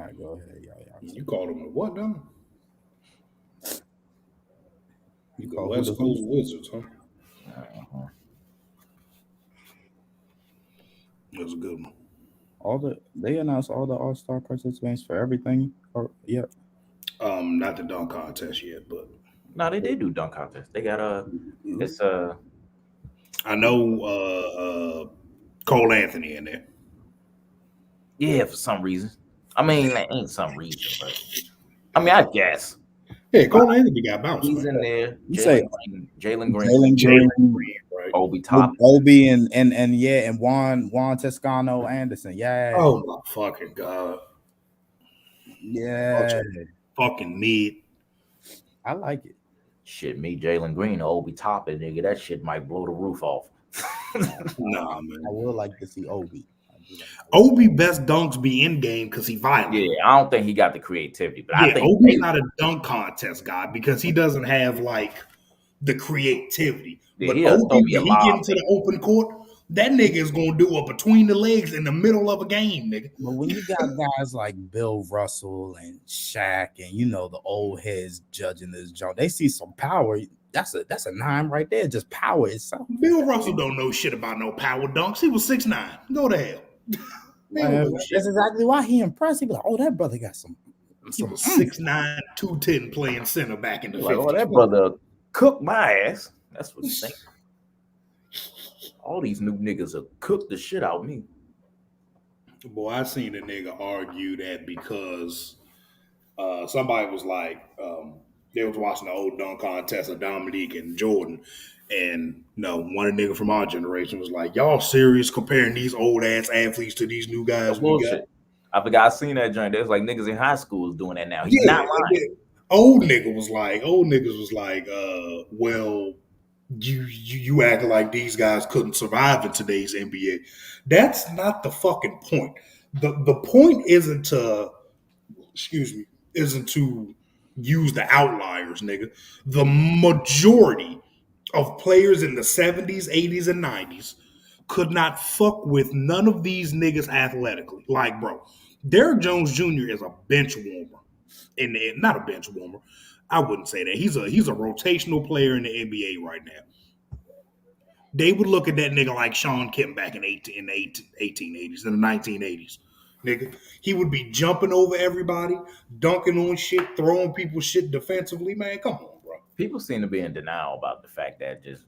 right, go ahead, y'all. You called him a what now? You The call who West the who? Coast Wizards, huh? Uh-huh. That's a good one. They announced all the All Star participants for everything. Or yep. Not the dunk contest yet, but No, they did do dunk contest. They got Mhm. it's I know Cole Anthony in there. yeah, for some reason. I mean, that ain't some reason, but I mean, I guess Yeah, Cole Anthony got bounced, he's man. in there. You say Jalen Green, Jalen Jalen Green, Green, right? Obi with Toppin. Obi and yeah, and Juan Toscano Anderson. Yeah, Oh my fucking god! Bunch yeah, of fucking mid. I like it. Shit, me, Jalen Green, or Obi Toppin, nigga, that shit might blow the roof off. Nah, I man. would like to see Obi. I do like Obi best dunks be in game because he violent. Yeah, I don't think he got the creativity, but I Yeah, think Obi's Jalen, not a dunk contest guy because he doesn't have like the creativity. yeah, But he'll throw Obi, you a when he get lob, into the nigga. open court, that nigga is gonna do a between the legs in the middle of a game, nigga. But when you got guys like Bill Russell and Shaq and the old heads judging this joint, they see some power. That's a nine right there. Just power itself. Bill Russell don't know shit about no power dunks. He was 6'9". Go to hell. He don't know shit. That's exactly why he impressed. He be like, oh, that brother got some He some was 6'9", 210 playing center back in the Like, oh, 50s. that brother cooked my ass. That's what you think. All these new niggas will cook the shit out of me. Boy, I seen a nigga argue that because somebody was like, they was watching the old dunk contest of Dominique and Jordan. And one of the niggas from our generation was like, y'all serious comparing these old ass athletes to these new No guys we got? bullshit. I forgot I seen that joint. There's like niggas in high school is doing that now. He's Yeah. not And lying. then old niggas was like, well, you acting like these guys couldn't survive in today's NBA. That's not the fucking point. The point isn't to use the outliers, nigga. The majority of players in the 70s, 80s, and 90s could not fuck with none of these niggas athletically. Like, bro, Derrick Jones Jr. is a bench warmer. Not a bench warmer. I wouldn't say that. He's a rotational player in the NBA right now. They would look at that nigga like Sean Kemp back in the 1880s, in the 1980s. Nigga, he would be jumping over everybody, dunking on shit, throwing people shit defensively. Man, come on, bro. People seem to be in denial about the fact that just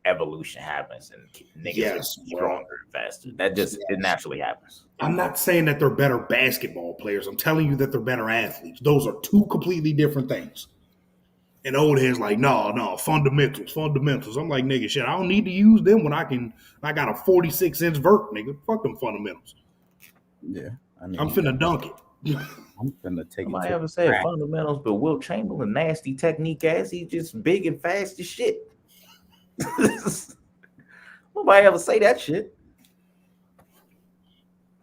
evolution happens and niggas get Yes, bro. stronger and faster. That just it naturally happens. I'm not saying that they're better basketball players. I'm telling you that they're better athletes. Those are two completely different things. And old heads like, no, fundamentals. I'm like, nigga, shit, I don't need to use them when I got a 46-inch vert, nigga. Fuck them fundamentals. yeah. I mean, I'm finna dunk it. I'm gonna take it Somebody to ever the said rack. fundamentals, but Wilt Chamberlain, nasty technique ass, he's just big and fast as shit. Nobody ever say that shit.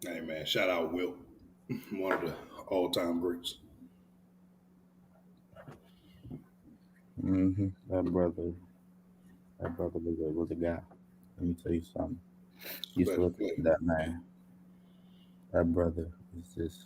Hey man, shout out Wilt, one of the all-time greats. That brother was a guy. Let me tell you something. Used to look at that man. That brother is just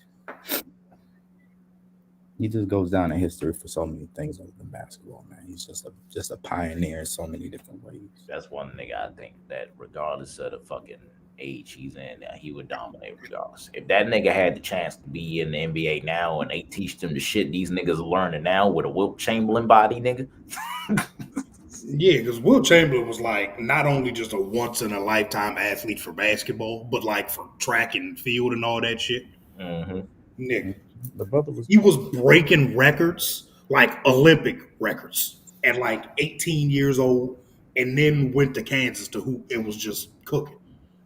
he just goes down in history for so many things other than basketball, man. He's just a pioneer in so many different ways. That's one nigga I think that regardless of the fucking age he's in, he would dominate regardless. If that nigga had the chance to be in the NBA now and they teach them the shit these niggas are learning now with a Wilt Chamberlain body, nigga. Yeah, because Wilt Chamberlain was like not only just a once-in-a-lifetime athlete for basketball, but like for track and field and all that shit. Mm-hmm. Nigga, The brother was he was breaking records, like Olympic records, at like 18 years old, and then went to Kansas to hoop and was just cooking,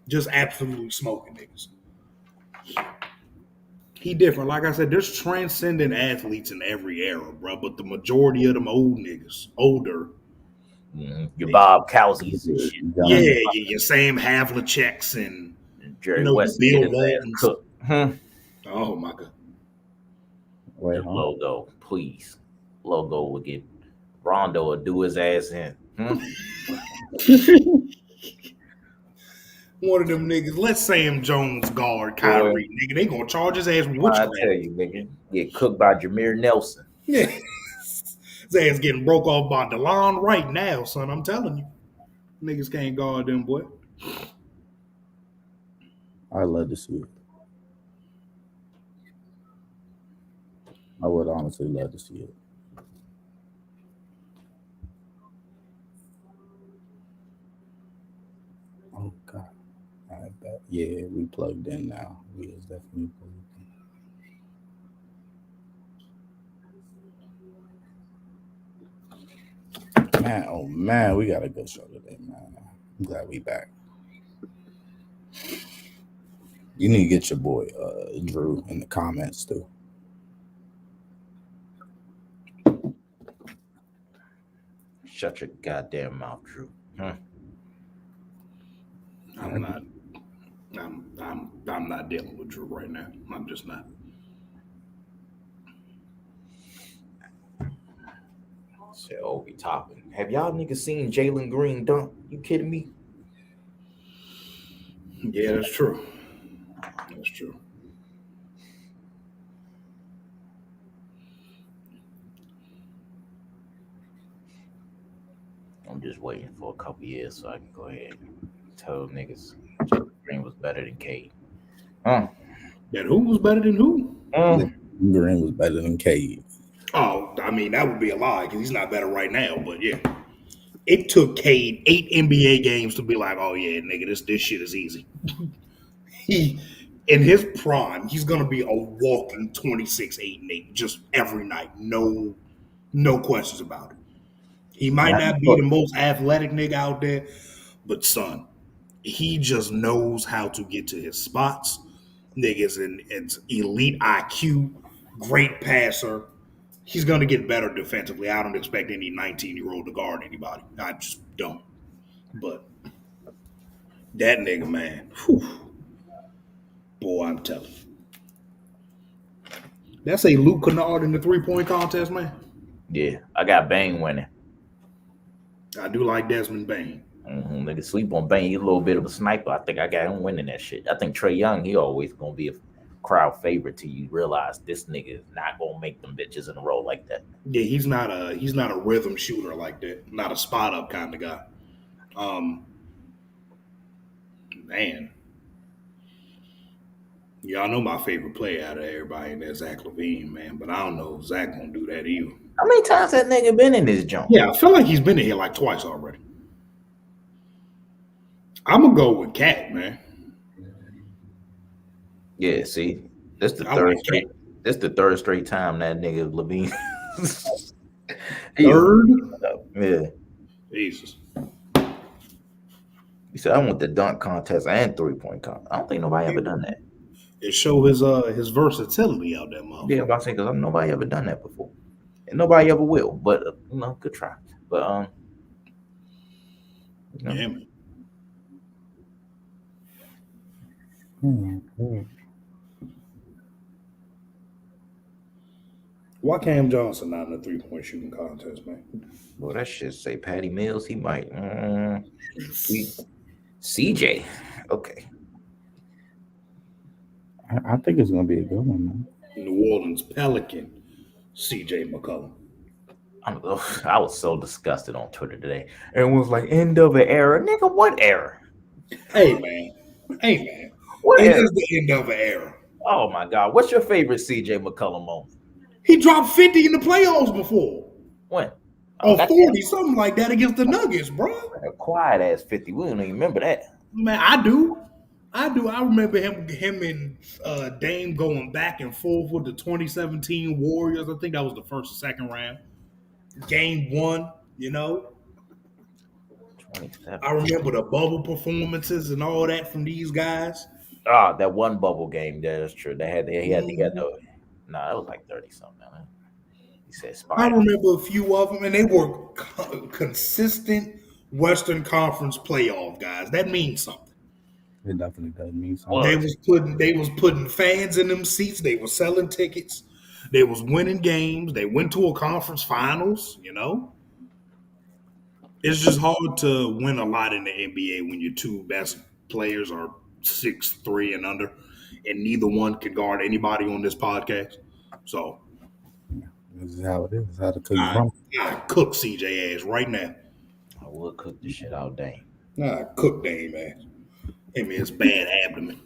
just absolutely smoking niggas. He different. Like I said, there's transcendent athletes in every era, bro. But the majority of them old niggas, older. Your Bob Cowsies and shit. Yeah, your Sam Havliceks and Jerry your West Bill get his ass Waltons. cooked. Oh my god. wait, The logo, please. Logo will get Rondo will do his ass in. One of them niggas. Let Sam Jones guard Boy, Kyrie, nigga. They gonna charge his ass with I witchcraft. tell you, nigga, get cooked by Jameer Nelson. Yeah. His ass getting broke off by DeLon right now, son. I'm telling you. Niggas can't guard them, boy. I love to see it. I would honestly love to see it. Oh God. I bet. Yeah, we plugged in now. We is definitely plugged in. Man, oh man, we got a good show today, man. I'm glad we back. You need to get your boy Drew in the comments too. Shut your goddamn mouth, Drew. I'm not. I'm not dealing with Drew right now. I'm just not. Said Obi Toppin. Have y'all niggas seen Jalen Green dunk? You kidding me? Yeah, that's true. That's true. I'm just waiting for a couple years so I can go ahead and tell niggas Jalen Green was better than Cade. That who was better than who? Green was better than Cade. Oh, I mean, that would be a lie because he's not better right now. But yeah, it took Cade 8 NBA games to be like, oh yeah, nigga, this shit is easy. He, in his prime, he's gonna be a walking 26, 8, and 8 just every night. No questions about it. He might not be the most athletic nigga out there, but son, he just knows how to get to his spots. Niggas in elite IQ, great passer. He's going to get better defensively. I don't expect any 19-year-old to guard anybody. I just don't. But that nigga, man, whew, boy, I'm telling you. That's a Luke Kennard in the 3-point contest, man. Yeah, I got Bane winning. I do like Desmond Bane. Nigga sleep on Bane. He's a little bit of a sniper. I think I got him winning that shit. I think Trae Young, he always going to be a crowd favorite till you realize this nigga is not going to make them bitches in a row like that. Yeah, he's not a rhythm shooter like that. Not a spot up kind of guy. Man. Y'all know my favorite player out of everybody, and that's Zach LaVine, man. But I don't know if Zach gonna do that either. How many times that nigga been in this joint? Yeah, I feel like he's been in here like twice already. I'm gonna go with Cat, man. Yeah, see, this the third straight time that nigga LaVine. Third? Yeah. Jesus. He said, I want the dunk contest and 3-point contest. I don't think nobody ever done that. It show his versatility out there, motherfucker. Yeah, I'm about to say, because nobody ever done that before. And nobody ever will. But, good try. But, yeah, man. Why Cam Johnson not in the 3-point shooting contest, man? Well, that shit say Patty Mills. He might. CJ. Okay. I think it's going to be a good one, man. New Orleans Pelican, CJ McCollum. I was so disgusted on Twitter today. Everyone was like, end of an era. Nigga, what era? Hey, man. What it era? is the end of an era. Oh, my God. What's your favorite CJ McCollum moment? He dropped 50 in the playoffs before. When? Oh, 40, something like that against the Nuggets, bro. A quiet ass 50. We don't even remember that. Man, I do. I remember him and Dame going back and forth with the 2017 Warriors. I think that was the first or second round. Game 1, you know. I remember the bubble performances and all that from these guys. That one bubble game. That's true. He had no. Nah, it was like 30 something. He said Spider. I remember a few of them, and they were consistent Western Conference playoff guys. That means something. It definitely does mean something. They was putting fans in them seats. They were selling tickets. They was winning games. They went to a conference finals. You know, it's just hard to win a lot in the NBA when your two best players are 6'3" and under, and neither one can guard anybody on this podcast. So This is how it is. This is how the cookie I, crumbles. I cook CJ ass right now. I will cook the shit out, Dame. I cook Dame ass. Him his bad abdomen.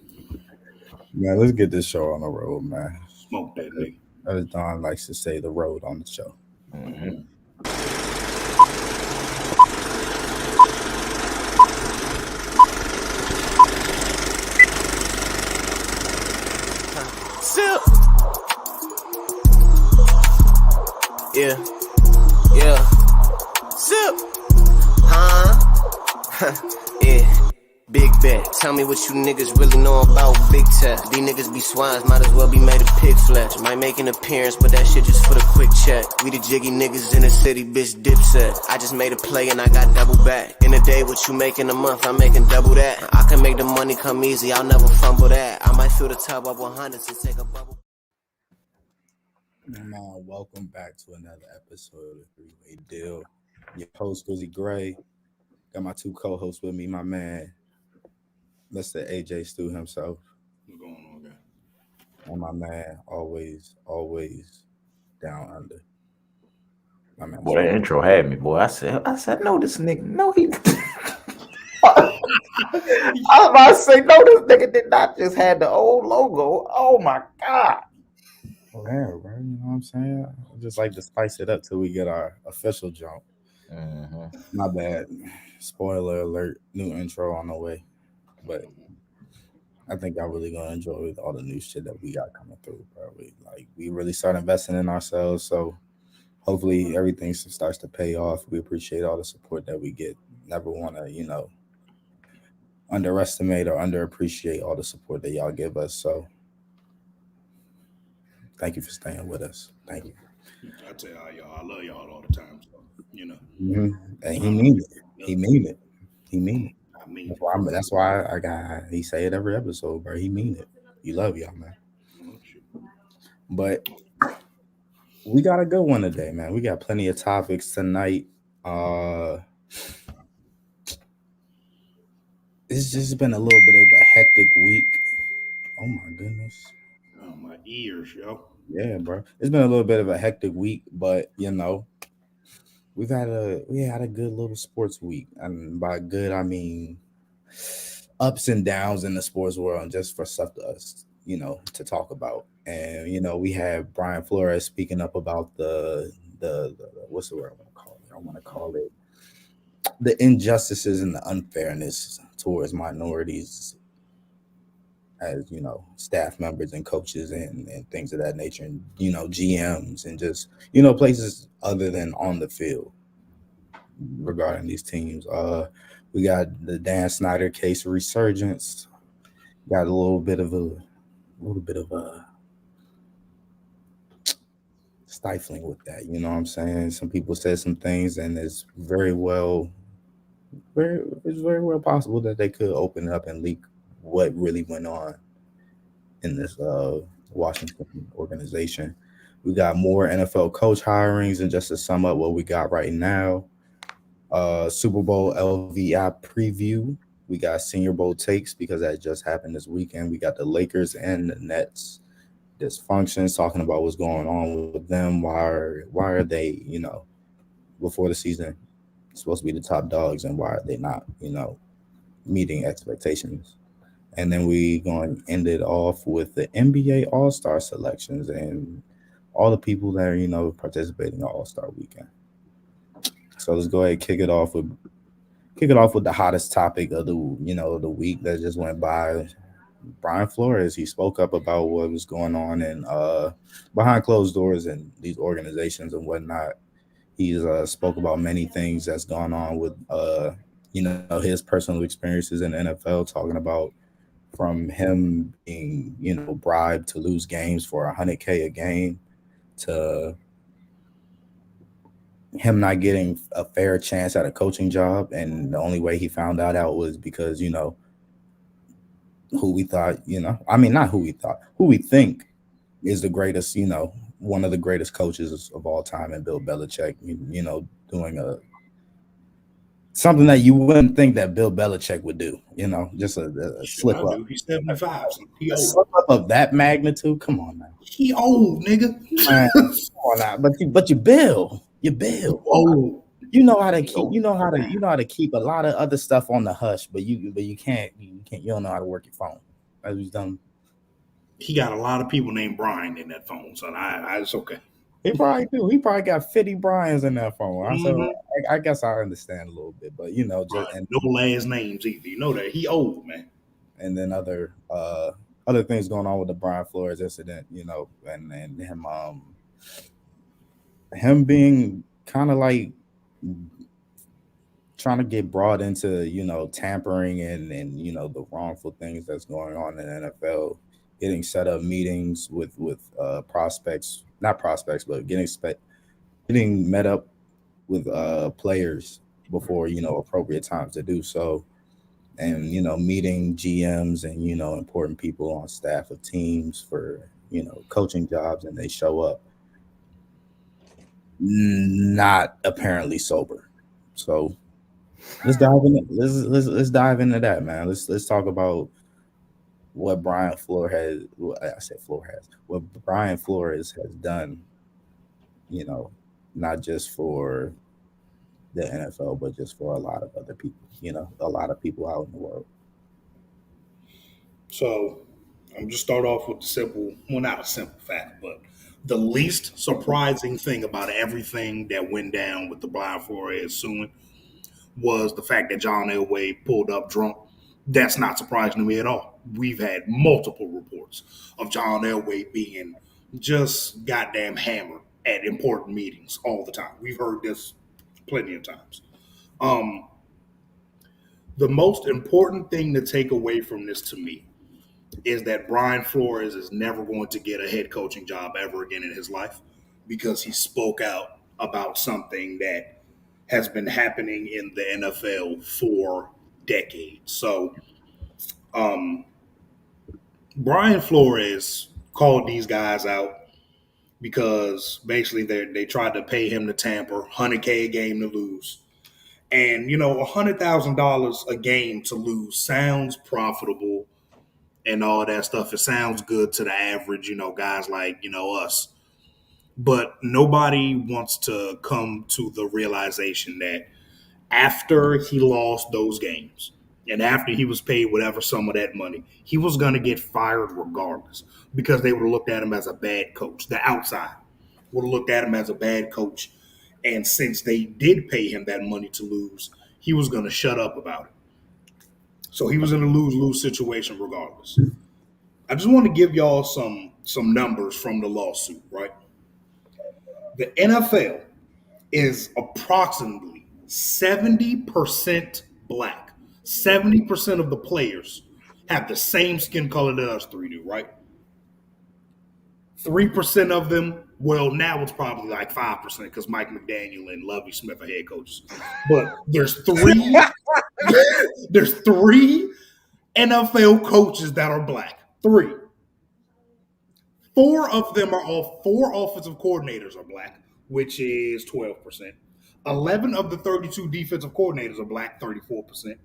Man, let's get this show on the road, man. Smoke that nigga. As Don likes to say, the road on the show. Mm-hmm. Sip. Yeah. Yeah. Sip. Huh? Yeah. Big bet. Tell me what you niggas really know about big tech. These niggas be swines, might as well be made of pig flesh. Might make an appearance, but that shit just for the quick check. We the jiggy niggas in the city, bitch dipset. I just made a play and I got double back. In a day, what you make in a month, I'm making double that. I can make the money come easy, I'll never fumble that. I might fill the tub up 100 to take a bubble. Welcome back to another episode of 3-Way Deal. Your host, Grizzy Gray. Got my two co-hosts with me, my man, Mr. AJ Stu himself. What's going on, guy? And my man, always down under. My man. Boy, that intro had me, boy. I said, no, this nigga, no, he. I was about to say, no, this nigga did not just have the old logo. Oh my god. Oh, yeah, bro. You know what I'm saying? I just like to spice it up till we get our official jump. Mm-hmm. My bad. Spoiler alert. New intro on the way. But I think I'm really gonna enjoy all the new shit that we got coming through, bro. We really start investing in ourselves, so hopefully everything starts to pay off. We appreciate all the support that we get. Never want to, underestimate or underappreciate all the support that y'all give us. So thank you for staying with us. Thank you. I tell y'all, I love y'all all the time. So Mm-hmm. And he mean it. He mean it. He mean it. I mean, That's why I got. He say it every episode, bro. He mean it. You love y'all, man. But we got a good one today, man. We got plenty of topics tonight. It's just been a little bit of a hectic week. Oh my goodness. Oh, my ears, yo. Yeah, bro. It's been a little bit of a hectic week, but we had a good little sports week. And by good, I mean ups and downs in the sports world, and just for stuff to us, to talk about. And we have Brian Flores speaking up about the what's the word I want to call it? I want to call it the injustices and the unfairness towards minorities as staff members and coaches and things of that nature, and GMs and just places other than on the field regarding these teams. We got the Dan Snyder case resurgence. Got a little bit of a stifling with that. You know what I'm saying? Some people said some things, and it's very well possible that they could open it up and leak what really went on in this Washington organization. We got more NFL coach hirings, and just to sum up what we got right now, Super Bowl LVI preview. We got Senior Bowl takes because that just happened this weekend. We got the Lakers and the Nets dysfunctions, talking about what's going on with them. Why are they, before the season supposed to be the top dogs, and why are they not, meeting expectations? And then we going to end it off with the NBA All-Star selections and all the people that are, participating in All-Star weekend. So let's go ahead and kick it off with the hottest topic of the week that just went by. Brian Flores, he spoke up about what was going on in behind closed doors in these organizations and whatnot. He's spoke about many things that's gone on with his personal experiences in the NFL, talking about from him being bribed to lose games for $100K a game, to him not getting a fair chance at a coaching job, and the only way he found that out was because who we thought, not who we thought, who we think is the greatest, one of the greatest coaches of all time, and Bill Belichick, doing something that you wouldn't think that Bill Belichick would do. Just a Shit, slip I up. do. He's 75. So he A old. slip up of that magnitude. Come on, man. He old, nigga. Man, come on now. But you Bill. Old. You know how to keep. old. You know how to keep a lot of other stuff on the hush, but you can't. You don't know how to work your phone. As he's done. He got a lot of people named Brian in that phone, so it's okay. He probably do. He probably got 50 Bryans in that phone. So Mm-hmm. I guess I understand a little bit, but No last names either. You know that he old, man. and then other things going on with the Brian Flores incident, and him being kind of like trying to get brought into tampering and the wrongful things that's going on in the NFL, getting set up meetings with prospects, not prospects, but getting met up with players before appropriate times to do so, and meeting GMs and important people on staff of teams for coaching jobs, and they show up not apparently sober. So let's dive in. Let's dive into that, man. Let's talk about what Brian Flores has. I said Flores. What Brian Flores has done. Not just for the NFL, but just for a lot of other people. A lot of people out in the world. So I'm just start off with the simple, well, not a simple fact, but the least surprising thing about everything that went down with the Brian Flores suing was the fact that John Elway pulled up drunk. That's not surprising to me at all. We've had multiple reports of John Elway being just goddamn hammered at important meetings all the time. We've heard this plenty of times. Um, the most important thing to take away from this to me is that Brian Flores is never going to get a head coaching job ever again in his life because he spoke out about something that has been happening in the NFL for decades. So, Brian Flores called these guys out because basically they tried to pay him to tamper, 100K a game to lose. And, $100,000 a game to lose sounds profitable and all that stuff. It sounds good to the average, guys like, us. But nobody wants to come to the realization that after he lost those games and after he was paid whatever sum of that money, he was going to get fired regardless because they would have looked at him as a bad coach. The outside would have looked at him as a bad coach. And since they did pay him that money to lose, he was going to shut up about it. So he was in a lose-lose situation regardless. I just want to give y'all some numbers from the lawsuit, right? The NFL is approximately 70% black. 70% of the players have the same skin color that us three do, right? 3% of them, well, now it's probably like 5% because Mike McDaniel and Lovie Smith are head coaches. But there's three NFL coaches that are black. 3. 4 of them are all 4 offensive coordinators are black, which is 12%. 11 of the 32 defensive coordinators are black, 34%.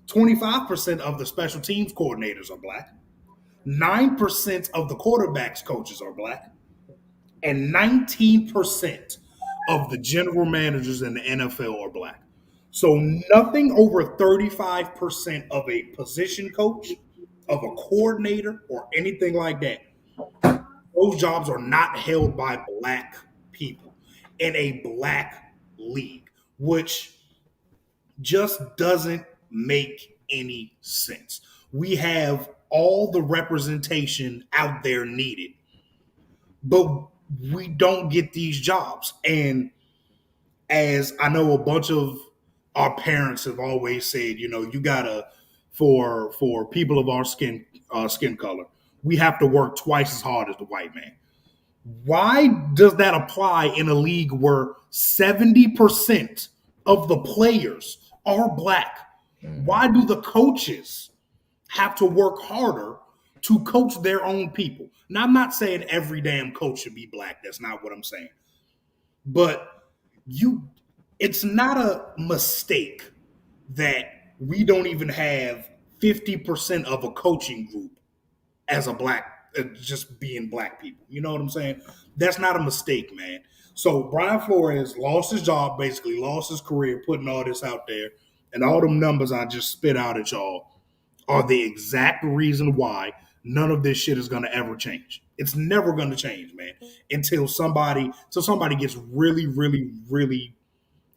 25% of the special teams coordinators are black. 9% of the quarterbacks coaches are black. And 19% of the general managers in the NFL are black. So nothing over 35% of a position coach, of a coordinator, or anything like that, those jobs are not held by black people in a black league, which just doesn't make any sense. We have all the representation out there needed, but we don't get these jobs. And as I know, a bunch of our parents have always said, you gotta for people of our skin color, we have to work twice as hard as the white man. Why does that apply in a league where 70% of the players are black? Why do the coaches have to work harder to coach their own people? Now, I'm not saying every damn coach should be black. That's not what I'm saying. But it's not a mistake that we don't even have 50% of a coaching group as a black, just being black people. You know what I'm saying? That's not a mistake, man. So Brian Flores lost his job, basically lost his career, putting all this out there, and all them numbers I just spit out at y'all are the exact reason why none of this shit is going to ever change. It's never going to change, man, until somebody gets really, really, really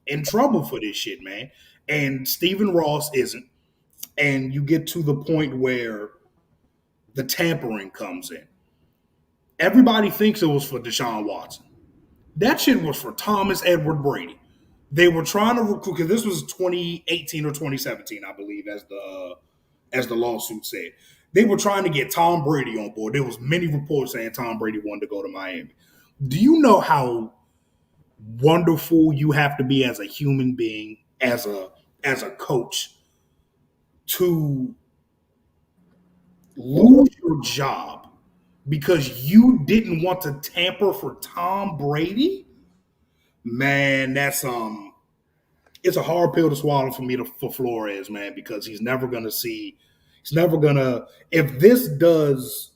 in trouble for this shit, man. And Stephen Ross isn't. And you get to the point where the tampering comes in. Everybody thinks it was for Deshaun Watson. That shit was for Thomas Edward Brady. They were trying to recruit, because this was 2018 or 2017, I believe, as the lawsuit said. They were trying to get Tom Brady on board. There was many reports saying Tom Brady wanted to go to Miami. Do you know how wonderful you have to be as a human being, as a coach, to lose your job because you didn't want to tamper for Tom Brady? Man, that's it's a hard pill to swallow for Flores, man, because he's never gonna, if this does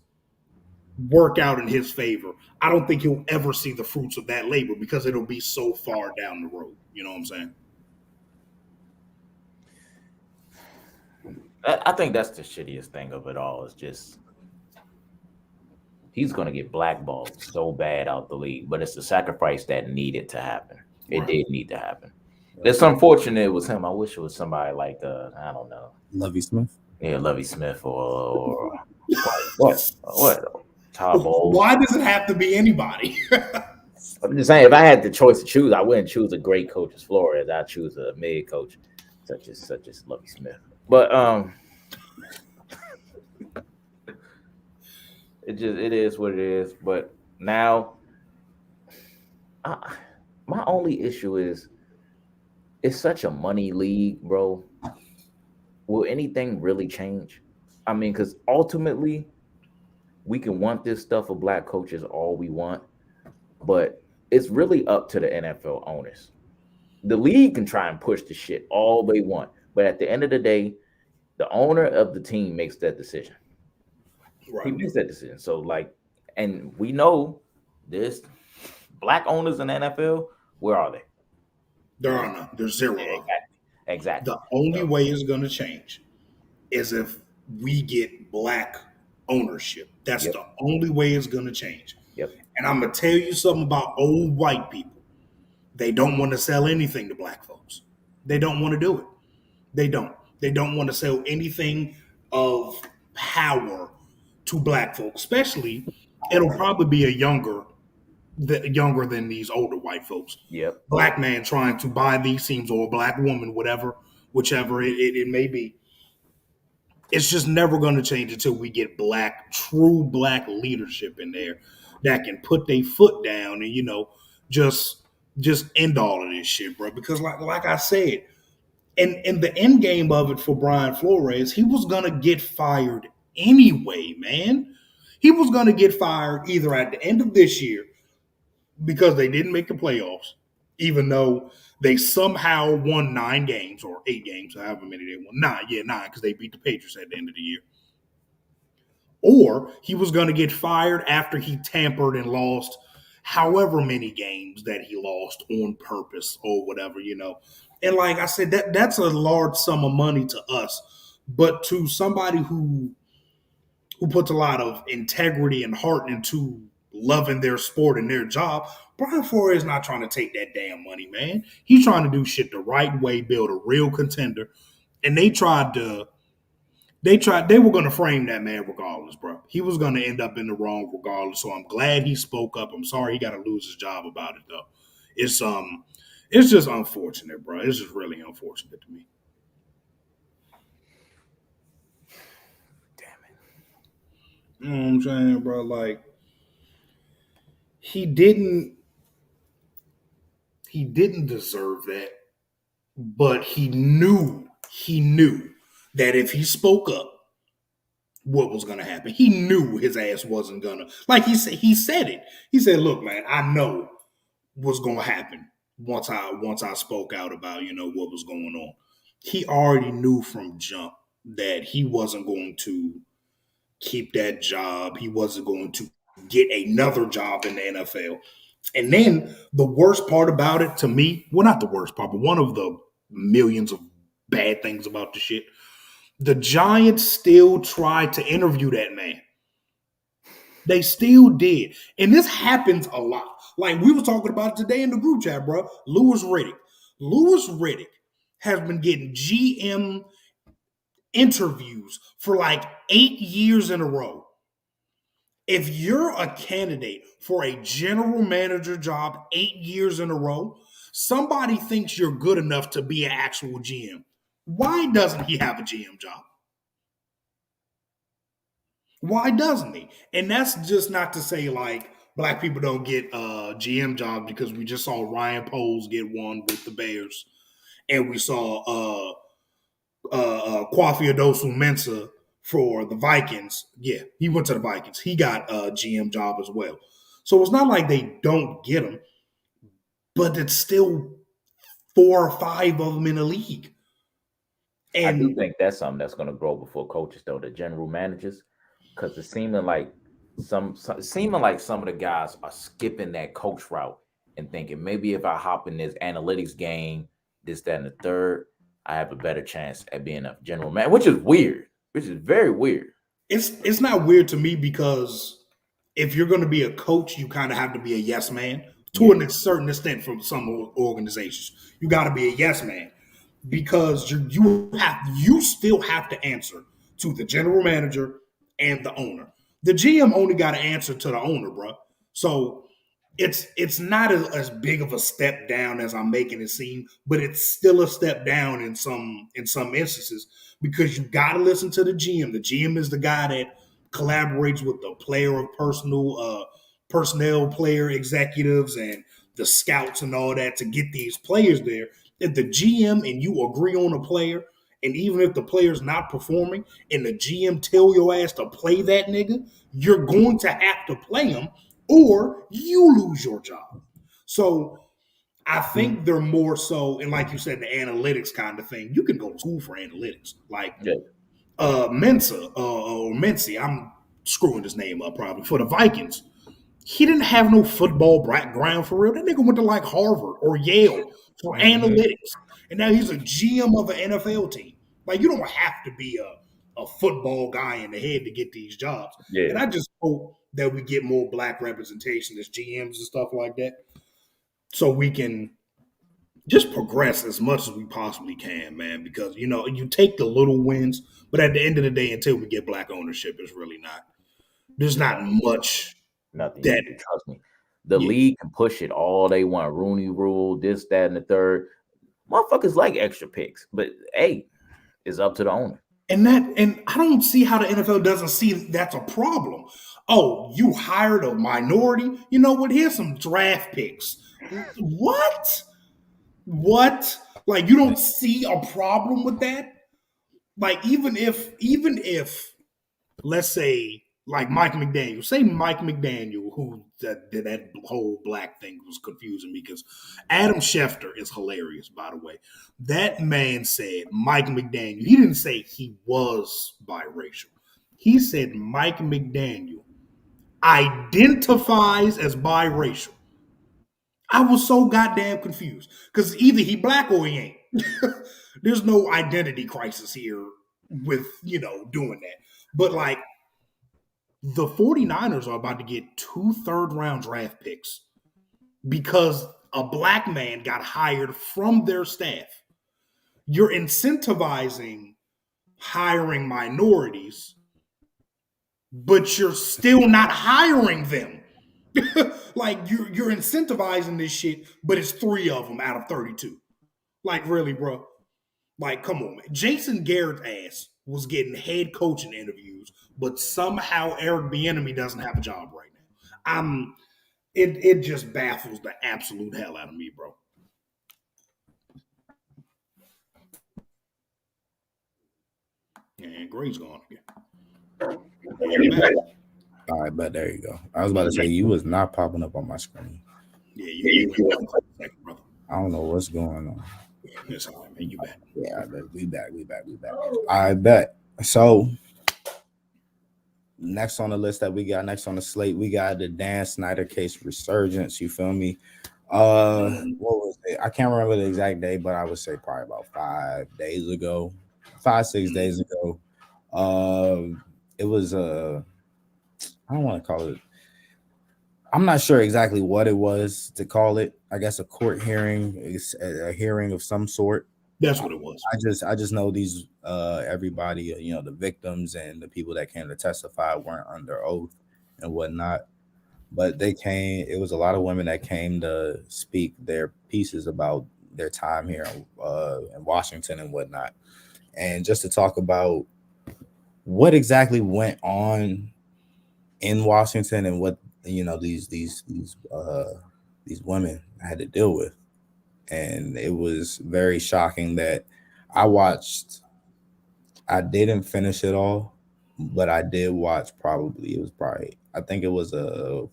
work out in his favor, I don't think he'll ever see the fruits of that labor because it'll be so far down the road. You know what I'm saying? I think that's the shittiest thing of it all. Is just he's going to get blackballed so bad out the league, but it's the sacrifice that needed to happen. It did need to happen. It's unfortunate it was him. I wish it was somebody like I don't know, Lovie Smith. Yeah, Lovie Smith or what? Todd Bowles. Why does it have to be anybody? I'm just saying, if I had the choice to choose, I wouldn't choose a great coach as Flores. I'd choose a mid coach such as Lovie Smith. But it is what it is. But now, my only issue is it's such a money league, bro. Will anything really change? I mean, because ultimately, we can want this stuff of black coaches all we want, but it's really up to the NFL owners. The league can try and push the shit all they want, but at the end of the day, the owner of the team makes that decision. Right. He makes that decision. So, and we know there's black owners in the NFL. Where are they? There are none. There's zero. Yeah, exactly. The only way it's going to change is if we get black ownership. That's the only way it's going to change. Yep. And I'm going to tell you something about old white people. They don't want to sell anything to black folks. They don't want to do it. They don't. They don't want to sell anything of power to black folks, especially it'll probably be younger than these older white folks. Yep. Black man trying to buy these teams, or a black woman, whichever it may be. It's just never going to change until we get true black leadership in there that can put their foot down and, just end all of this shit, bro. Because like I said, in the end game of it for Brian Flores, he was going to get fired anyway, man. He was going to get fired either at the end of this year because they didn't make the playoffs, even though they somehow won 9 games or 8 games, however many they won. 9, because they beat the Patriots at the end of the year. Or he was going to get fired after he tampered and lost however many games that he lost on purpose or whatever, And like I said, that's a large sum of money to us. But to somebody who puts a lot of integrity and heart into loving their sport and their job, Brian Flores is not trying to take that damn money, man. He's trying to do shit the right way, build a real contender. And they were going to frame that man regardless, bro. He was going to end up in the wrong regardless. So I'm glad he spoke up. I'm sorry he got to lose his job about it, though. It's just unfortunate, bro. It's just really unfortunate to me. Damn it. You know what I'm saying, bro? He didn't deserve that, but he knew that if he spoke up, what was going to happen. He knew his ass wasn't going to, he said it. He said, look, man, I know what's going to happen once I spoke out about, what was going on. he already knew from jump that he wasn't going to keep that job. He wasn't going to get another job in the NFL. And then the worst part about it to me, well, not the worst part, but one of the millions of bad things about the shit, the Giants still tried to interview that man. They still did. And this happens a lot. Like we were talking about today in the group chat, bro. Louis Riddick. Louis Riddick has been getting GM interviews for like 8 years in a row. If you're a candidate for a general manager job 8 years in a row, somebody thinks you're good enough to be an actual GM. Why doesn't he have a GM job? Why doesn't he? And that's just not to say like black people don't get GM jobs, because we just saw Ryan Poles get one with the Bears, and we saw Kwafi Adosu-Mensah for the Vikings. Yeah, he went to the Vikings. He got a GM job as well. So it's not like they don't get them, but it's still 4 or 5 of them in the league. And I do think that's something that's going to grow before coaches, though, the general managers, because it's seeming like some of the guys are skipping that coach route and thinking maybe if I hop in this analytics game, this, that, and the third, I have a better chance at being a general manager, which is weird, which is very weird. It's not weird to me, because if you're going to be a coach, you kind of have to be a yes man to a certain extent. From some organizations, you got to be a yes man, because you still have to answer to the general manager and the owner. The GM only got to answer to the owner, bro. So it's not as big of a step down as I'm making it seem, but it's still a step down in some instances, because you got to listen to the GM. The GM is the guy that collaborates with the player of personnel, player executives, and the scouts and all that to get these players there. If the GM and you agree on a player, and even if the player's not performing and the GM tell your ass to play that nigga, you're going to have to play him or you lose your job. So I think they're more so, and like you said, the analytics kind of thing. You can go to school for analytics. Like Mensah or Mincy, I'm screwing his name up probably, for the Vikings. He didn't have no football background for real. That nigga went to like Harvard or Yale for analytics. And now he's a GM of an NFL team. Like, you don't have to be a football guy in the head to get these jobs. Yeah. And I just hope that we get more black representation as GMs and stuff like that, so we can just progress as much as we possibly can, man. Because, you know, you take the little wins, but at the end of the day, until we get black ownership, it's really not. There's not much. Nothing. Trust me. The league can push it all they want. Rooney Rule, this, that, and the third. Motherfuckers like extra picks, but hey, it's up to the owner. And I don't see how the NFL doesn't see that's a problem. Oh, you hired a minority? You know what? Here's some draft picks. What? Like, you don't see a problem with that? Like, even if let's say, like Mike McDaniel, who that whole black thing was confusing me, because Adam Schefter is hilarious, by the way. That man said Mike McDaniel, he didn't say he was biracial. He said Mike McDaniel identifies as biracial. I was so goddamn confused, because either he black or he ain't. There's no identity crisis here with, doing that. But like, the 49ers are about to get 2 third-round draft picks because a black man got hired from their staff. You're incentivizing hiring minorities, but you're still not hiring them. Like, you're incentivizing this shit, but it's 3 of them out of 32. Like, really, bro? Like, come on, man. Jason Garrett's ass was getting head coaching interviews, but somehow Eric Bieniemy doesn't have a job right now. It just baffles the absolute hell out of me, bro. And Gray's gone again. All right, but there you go. I was about to say, you was not popping up on my screen. Yeah, you brother. I don't know what's going on. It's all right, man. You back. Yeah, we back. I bet. So next on the list that we got, next on the slate, we got the Dan Snyder case resurgence. You feel me? What was it? I can't remember the exact day, but I would say probably about 5 days ago, 5 6 days ago. It was I don't want to call it. I'm not sure exactly what it was to call it. I guess a court hearing, a hearing of some sort. That's what it was. I just know these everybody, the victims and the people that came to testify weren't under oath and whatnot. But they came, it was a lot of women that came to speak their pieces about their time here in Washington and whatnot. And just to talk about what exactly went on in Washington and what these women had to deal with. And it was very shocking that I watched. I didn't finish it all, but I did watch I think it was a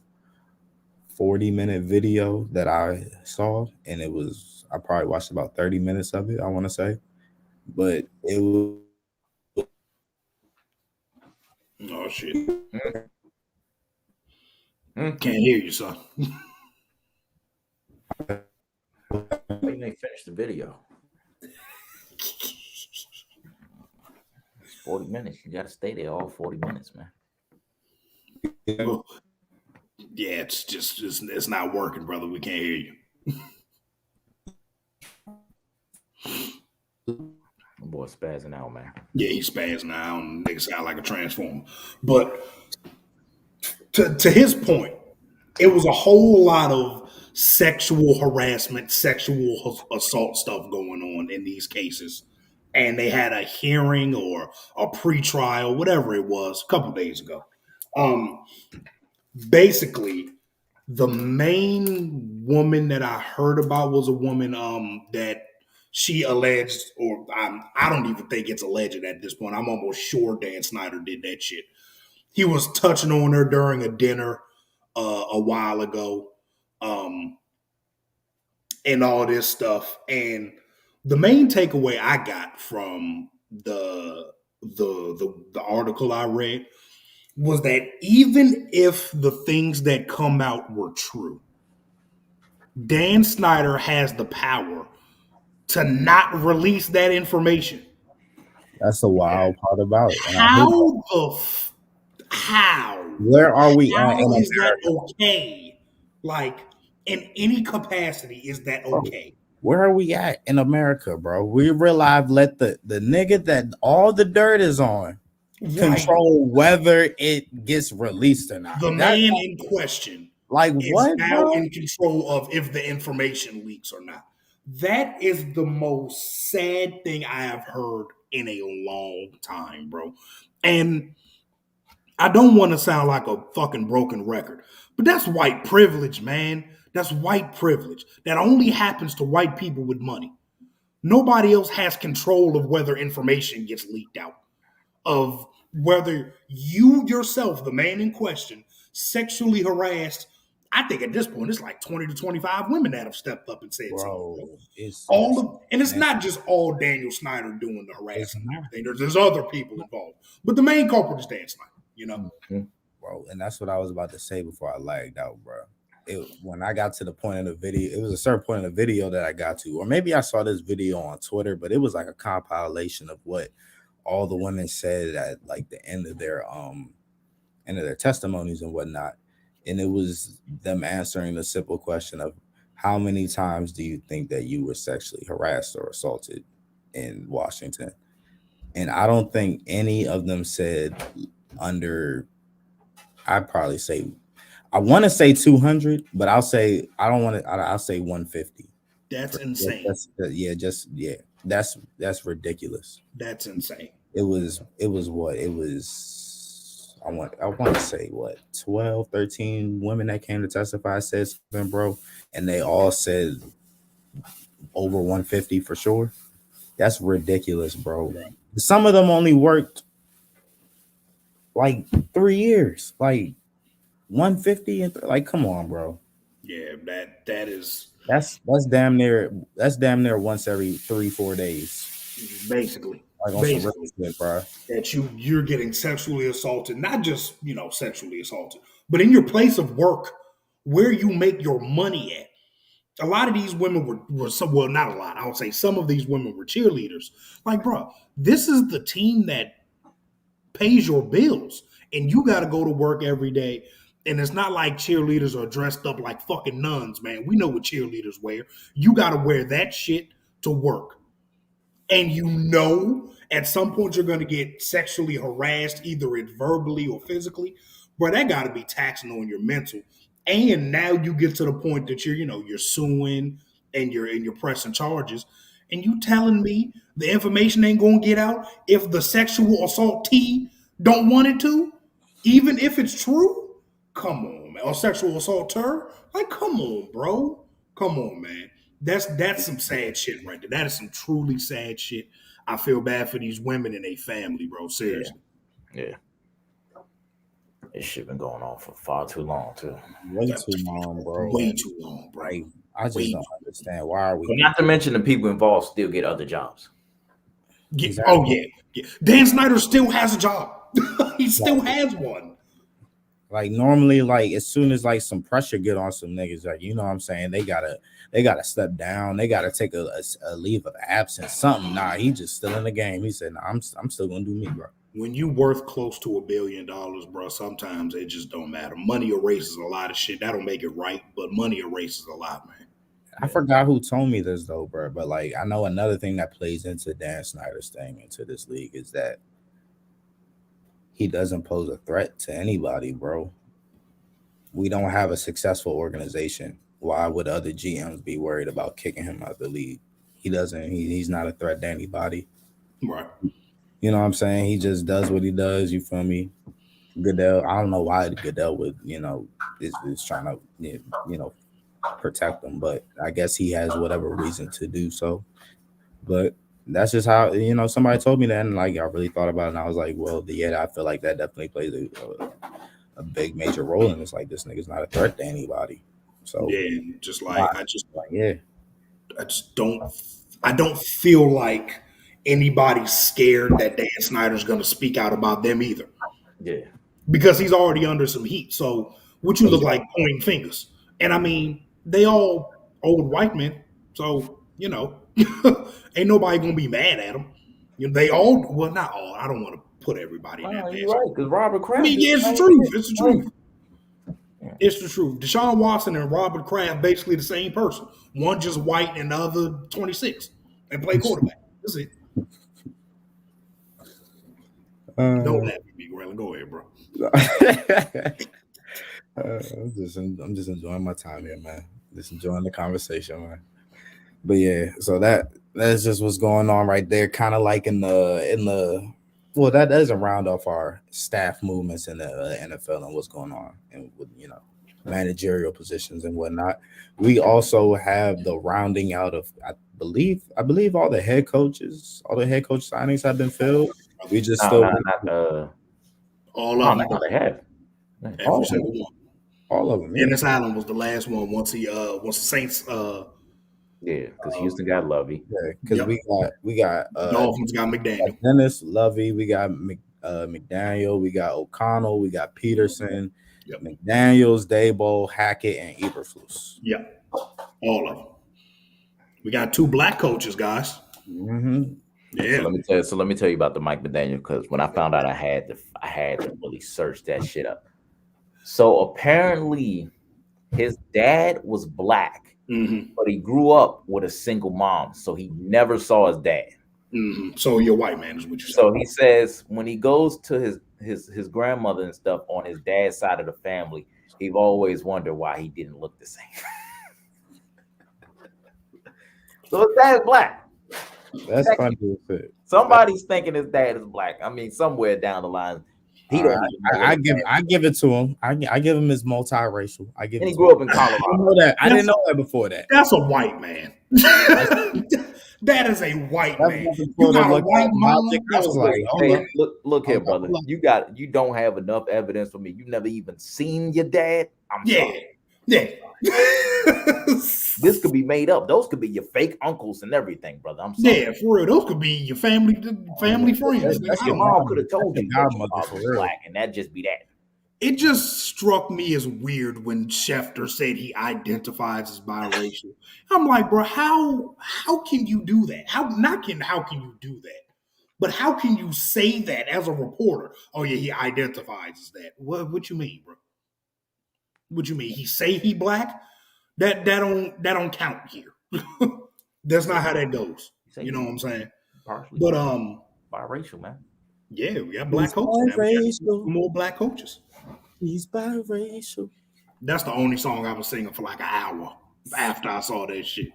40-minute video that I saw, and I probably watched about 30 minutes of it, I want to say. But it was Oh shit. Can't hear you, son. Why you ain't finish the video? It's 40 minutes. You gotta stay there all 40 minutes, man. Well, yeah, it's not working, brother. We can't hear you. My boy's spazzing out, man. Yeah, he's spazzing out and nigga sound like a transformer. But to his point, it was a whole lot of sexual harassment, sexual assault stuff going on in these cases. And they had a hearing or a pre-trial, whatever it was, a couple days ago. Basically, the main woman that I heard about was a woman that she alleged, or I don't even think it's alleged at this point. I'm almost sure Dan Snyder did that shit. He was touching on her during a dinner a while ago, and all this stuff. And the main takeaway I got from the article I read was that even if the things that come out were true, Dan Snyder has the power to not release that information. That's the wild part about it. How? Where are we at? How is that okay? Like, in any capacity, is that okay? Where are we at in America, bro? We realize let the nigga that all the dirt is on control whether it gets released or not. The man in question, is now in control of if the information leaks or not. That is the most sad thing I have heard in a long time, bro. And I don't want to sound like a fucking broken record, but that's white privilege, man. That's white privilege. That only happens to white people with money. Nobody else has control of whether information gets leaked out, of whether you yourself, the man in question, sexually harassed. I think at this point it's like 20 to 25 women that have stepped up and said something. It's not just all Daniel Snyder doing the harassing and everything. There's other people involved, but the main culprit is Dan Snyder. Bro, and that's what I was about to say before I lagged out, bro. When I got to the point of the video, it was a certain point in the video that I got to, or maybe I saw this video on Twitter, but it was like a compilation of what all the women said at like the end of their testimonies and whatnot. And it was them answering the simple question of how many times do you think that you were sexually harassed or assaulted in Washington? And I don't think any of them said under, I want to say 200, but I'll say, I'll say 150. That's insane. That's ridiculous. That's insane. I want to say 12, 13 women that came to testify said something, bro. And they all said over 150 for sure. That's ridiculous, bro. Some of them only worked like 3 years, like 150 and like, come on, bro. Yeah, that is That's damn near once every 3-4 days. basically Like on some real shit, bro. that you're getting sexually assaulted, not just sexually assaulted, but in your place of work where you make your money at. A lot of these women were some, well, not a lot. I would say some of these women were cheerleaders. Like, bro, this is the team that pays your bills, and you got to go to work every day. And it's not like cheerleaders are dressed up like fucking nuns, man. We know what cheerleaders wear. You got to wear that shit to work. And at some point you're going to get sexually harassed, either verbally or physically, bro, that got to be taxing on your mental. And now you get to the point that you're suing and you're pressing charges, and you telling me the information ain't going to get out if the sexual assault T don't want it to, even if it's true. Come on, man. Or sexual assaulter, like, come on, bro. Come on, man. That's some sad shit right there. That is some truly sad shit. I feel bad for these women and their family, bro. Seriously. Yeah. This shit been going on for far too long, too. Way too long, bro. Way too long, bro. Like, I just don't understand. Why are we? But not to mention the people involved still get other jobs. Yeah. Exactly. Oh, yeah. Dan Snyder still has a job. He still has one. Like, normally, like, as soon as like some pressure get on some niggas, like, you know what I'm saying, they gotta step down, they gotta take a leave of absence, something. Nah, he just still in the game. He said, nah, I'm still gonna do me, bro. When you worth close to $1 billion, bro, sometimes it just don't matter. Money erases a lot of shit. That don't make it right, but money erases a lot, man. I forgot who told me this though, bro. But like, I know another thing that plays into Dan Snyder's thing into this league is that he doesn't pose a threat to anybody, bro. We don't have a successful organization. Why would other GMs be worried about kicking him out of the league? He doesn't. He's not a threat to anybody. Right. You know what I'm saying? He just does what he does. You feel me? Goodell. I don't know why Goodell would, is trying to, protect him, but I guess he has whatever reason to do so. But that's just how, somebody told me that, and like I really thought about it, and I was like, well, yeah, I feel like that definitely plays a big major role in this. Like, this nigga's not a threat to anybody. So yeah, just like I don't feel like anybody's scared that Dan Snyder's gonna speak out about them either. Yeah. Because he's already under some heat. So what you look like pointing fingers. And I mean, they all old white men. So, ain't nobody gonna be mad at them. They all, well, not all. I don't want to put everybody in that. You're right, because Robert Kraft. I mean, yeah, it's the truth. It's the truth. It's the truth. Deshaun Watson and Robert Kraft basically the same person. One just white and the other 26 and play quarterback. That's it. Don't laugh at me, Grayling. Go ahead, bro. I'm just enjoying my time here, man. Just enjoying the conversation, man. But yeah, so that's just what's going on right there. Kind of like in the well, that doesn't round off our staff movements in the NFL and what's going on and with managerial positions and whatnot. We also have the rounding out of I believe all the head coaches signings have been filled. We just all of them. They have. Every single one. All of them. Yeah. Dennis Allen was the last one once the Saints. Yeah, because Houston got Lovey. Yeah, because we got Dolphins got McDaniel. Dennis, Lovey, we got McDaniel, we got O'Connell, we got Peterson, McDaniels, Daboll, Hackett, and Eberflus. Yeah, all of them. We got 2 black coaches, guys. Mm-hmm. Yeah. So let me tell you about the Mike McDaniel, because when I found out, I had to really search that shit up. So apparently, his dad was black. Mm-hmm. But he grew up with a single mom, so he never saw his dad. Mm-hmm. So you're white man, is what you're saying. So he says when he goes to his grandmother and stuff on his dad's side of the family, he've always wondered why he didn't look the same. So his dad's black. That's funny. Somebody's thinking his dad is black. I mean, somewhere down the line. I give it to him. I give him his multiracial. And he grew up in Colorado. I didn't know that before that. That's a white man. That is a white man. You got a white mom. I was like, hey, look here, brother. You don't have enough evidence for me. You never even seen your dad. I'm sorry. Yeah. This could be made up. Those could be your fake uncles and everything, brother. I'm sorry. Yeah, for real. Those could be your family friends. Nigga. That's I Your your don't know. mom godmother. could have That's told your you that your godmother father for was real. black, and that just be that. It just struck me as weird when Schefter said he identifies as biracial. I'm like, bro, how can you do that? How can you do that? But how can you say that as a reporter? Oh yeah, he identifies as that. What you mean, bro? What you mean? He say he black? That don't count here. That's not how that goes. You say You know he what I'm saying? partially But biracial, man. yeah, we got black He's coaches now. We got biracial. more black coaches. He's biracial. That's the only song I was singing for like an hour after I saw that shit.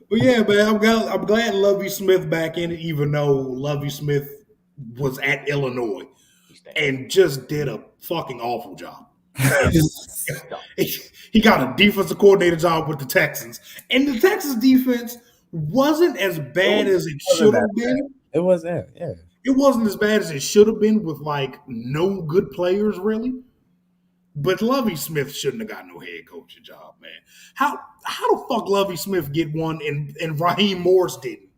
But yeah, man, I'm glad Lovie Smith back in it, even though Lovie Smith was at Illinois He stand. and just did a fucking awful job. He got a defensive coordinator job with the Texans, and the Texans defense wasn't as bad as it should have been. It wasn't. Yeah. It wasn't as bad as it should have been with like no good players really. But Lovie Smith shouldn't have got no head coaching job, man. How the fuck Lovie Smith get one and Raheem Morris didn't?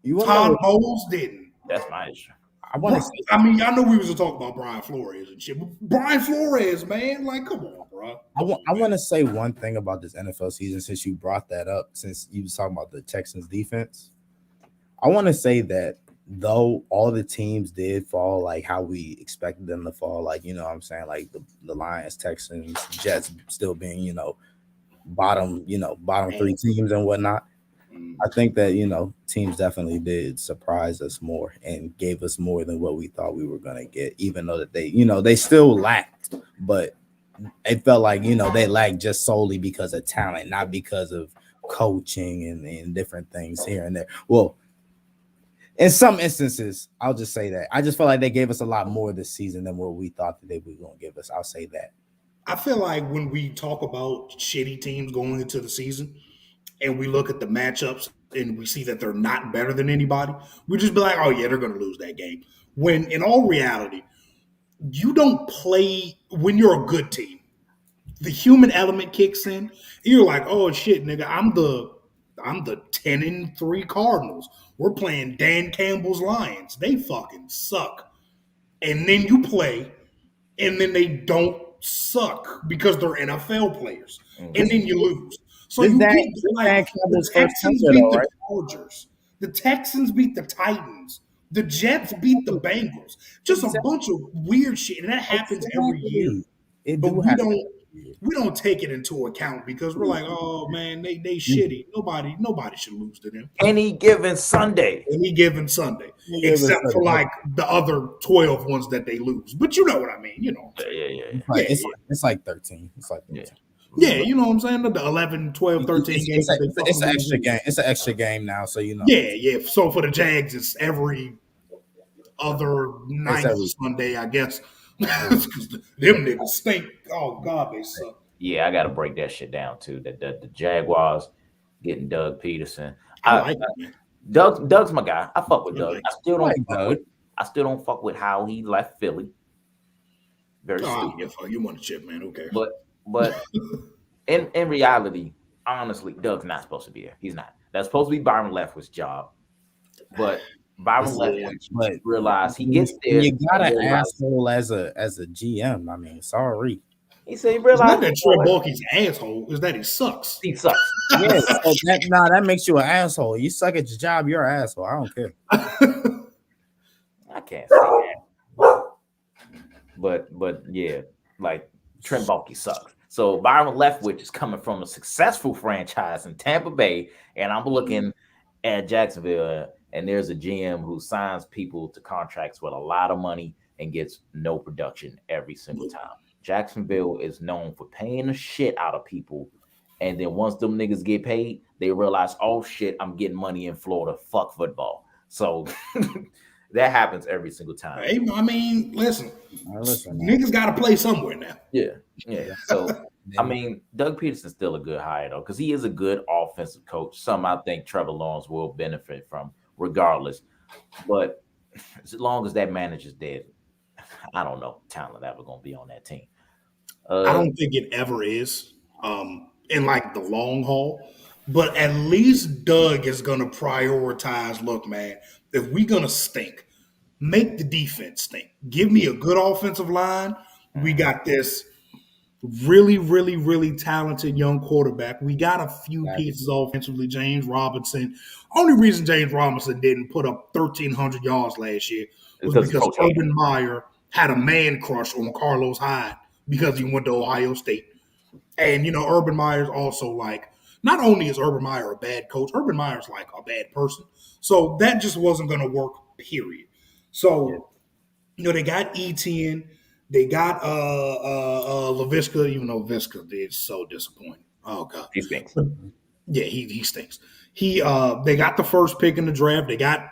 You want Todd to? Bowles didn't. That's my issue. I want to. I mean, I know we was talking about Brian Flores and shit, but Brian Flores, man, like, come on, bro. I want to say one thing about this NFL season since you brought that up. Since you was talking about the Texans defense, I want to say that though all the teams did fall like how we expected them to fall, like you know what I'm saying, like the Lions, Texans, Jets still being bottom three teams and whatnot. I think that teams definitely did surprise us more and gave us more than what we thought we were gonna get, even though that they still lacked, but it felt like they lacked just solely because of talent, not because of coaching and different things here and there. Well, in some instances, I'll just say that I just felt like they gave us a lot more this season than what we thought that they were going to give us. I'll say that. I feel like when we talk about shitty teams going into the season and we look at the matchups and we see that they're not better than anybody, we just be like, oh yeah, they're going to lose that game. When in all reality, you don't play when you're a good team. The human element kicks in. You're like, oh shit, nigga, I'm the 10-3 Cardinals. We're playing Dan Campbell's Lions. They fucking suck. And then you play, and then they don't suck because they're NFL players. And then you lose. So you get like the Texans beat the Chargers. The Texans beat the Titans. The Jets beat the Bengals. Just a bunch of weird shit. And that happens every year. But we don't take it into account because we're like, oh man, they shitty. Nobody should lose to them. Any given Sunday. Except for like the other 12 ones that they lose. But you know what I mean, Yeah. It's like 13. It's like 13. Yeah, you know what I'm saying? The 11, 12, 13 games. It's an extra game. It's an extra game now, so Yeah. So for the Jags, it's every other night Sunday, I guess. Because them niggas stink. Oh God, they suck. Yeah, I gotta break that shit down too. That the Jaguars getting Doug Peterson. Doug's my guy. I fuck with Doug. I still don't fuck with how he left Philly. Very stupid. You want to chip, man? Okay. But in reality, honestly, Doug's not supposed to be there. He's not. That's supposed to be Byron Leftwich's job. But Byron Leftwich realized he gets there. You got an asshole as a GM. I mean, sorry. He said he realized it's not that Trey Bulky's asshole, is that he sucks. He sucks. Yeah, so that makes you an asshole. You suck at your job, you're an asshole. I don't care. I can't say that. But yeah, like Trent Baalke sucks. So Byron Leftwich is coming from a successful franchise in Tampa Bay, and I'm looking at Jacksonville, and there's a GM who signs people to contracts with a lot of money and gets no production every single time. Jacksonville is known for paying the shit out of people, and then once them niggas get paid, they realize, oh shit, I'm getting money in Florida. Fuck football. So that happens every single time. Hey, I mean, listen niggas got to play somewhere now. Yeah. So I mean, Doug Peterson's still a good hire though, because he is a good offensive coach. Some I think Trevor Lawrence will benefit from, regardless. But as long as that manager's dead, I don't know talent ever gonna be on that team. I don't think it ever is, in like the long haul. But at least Doug is gonna prioritize. Look, man, if we gonna stink, make the defense stink. Give me a good offensive line. We Mhm. got this really, really, really talented young quarterback. We got a few Exactly. pieces offensively. James Robinson. Only reason James Robinson didn't put up 1,300 yards last year was Because because Coach hated Urban Meyer had a man crush on Carlos Hyde because he went to Ohio State. And Urban Meyer's also like, not only is Urban Meyer a bad coach, Urban Meyer's like a bad person. So that just wasn't going to work. Period. Yeah. So they got ETN, they got Laviska, even though Visca did so disappointing. Oh god. he stinks. But yeah, he stinks. They got the first pick in the draft.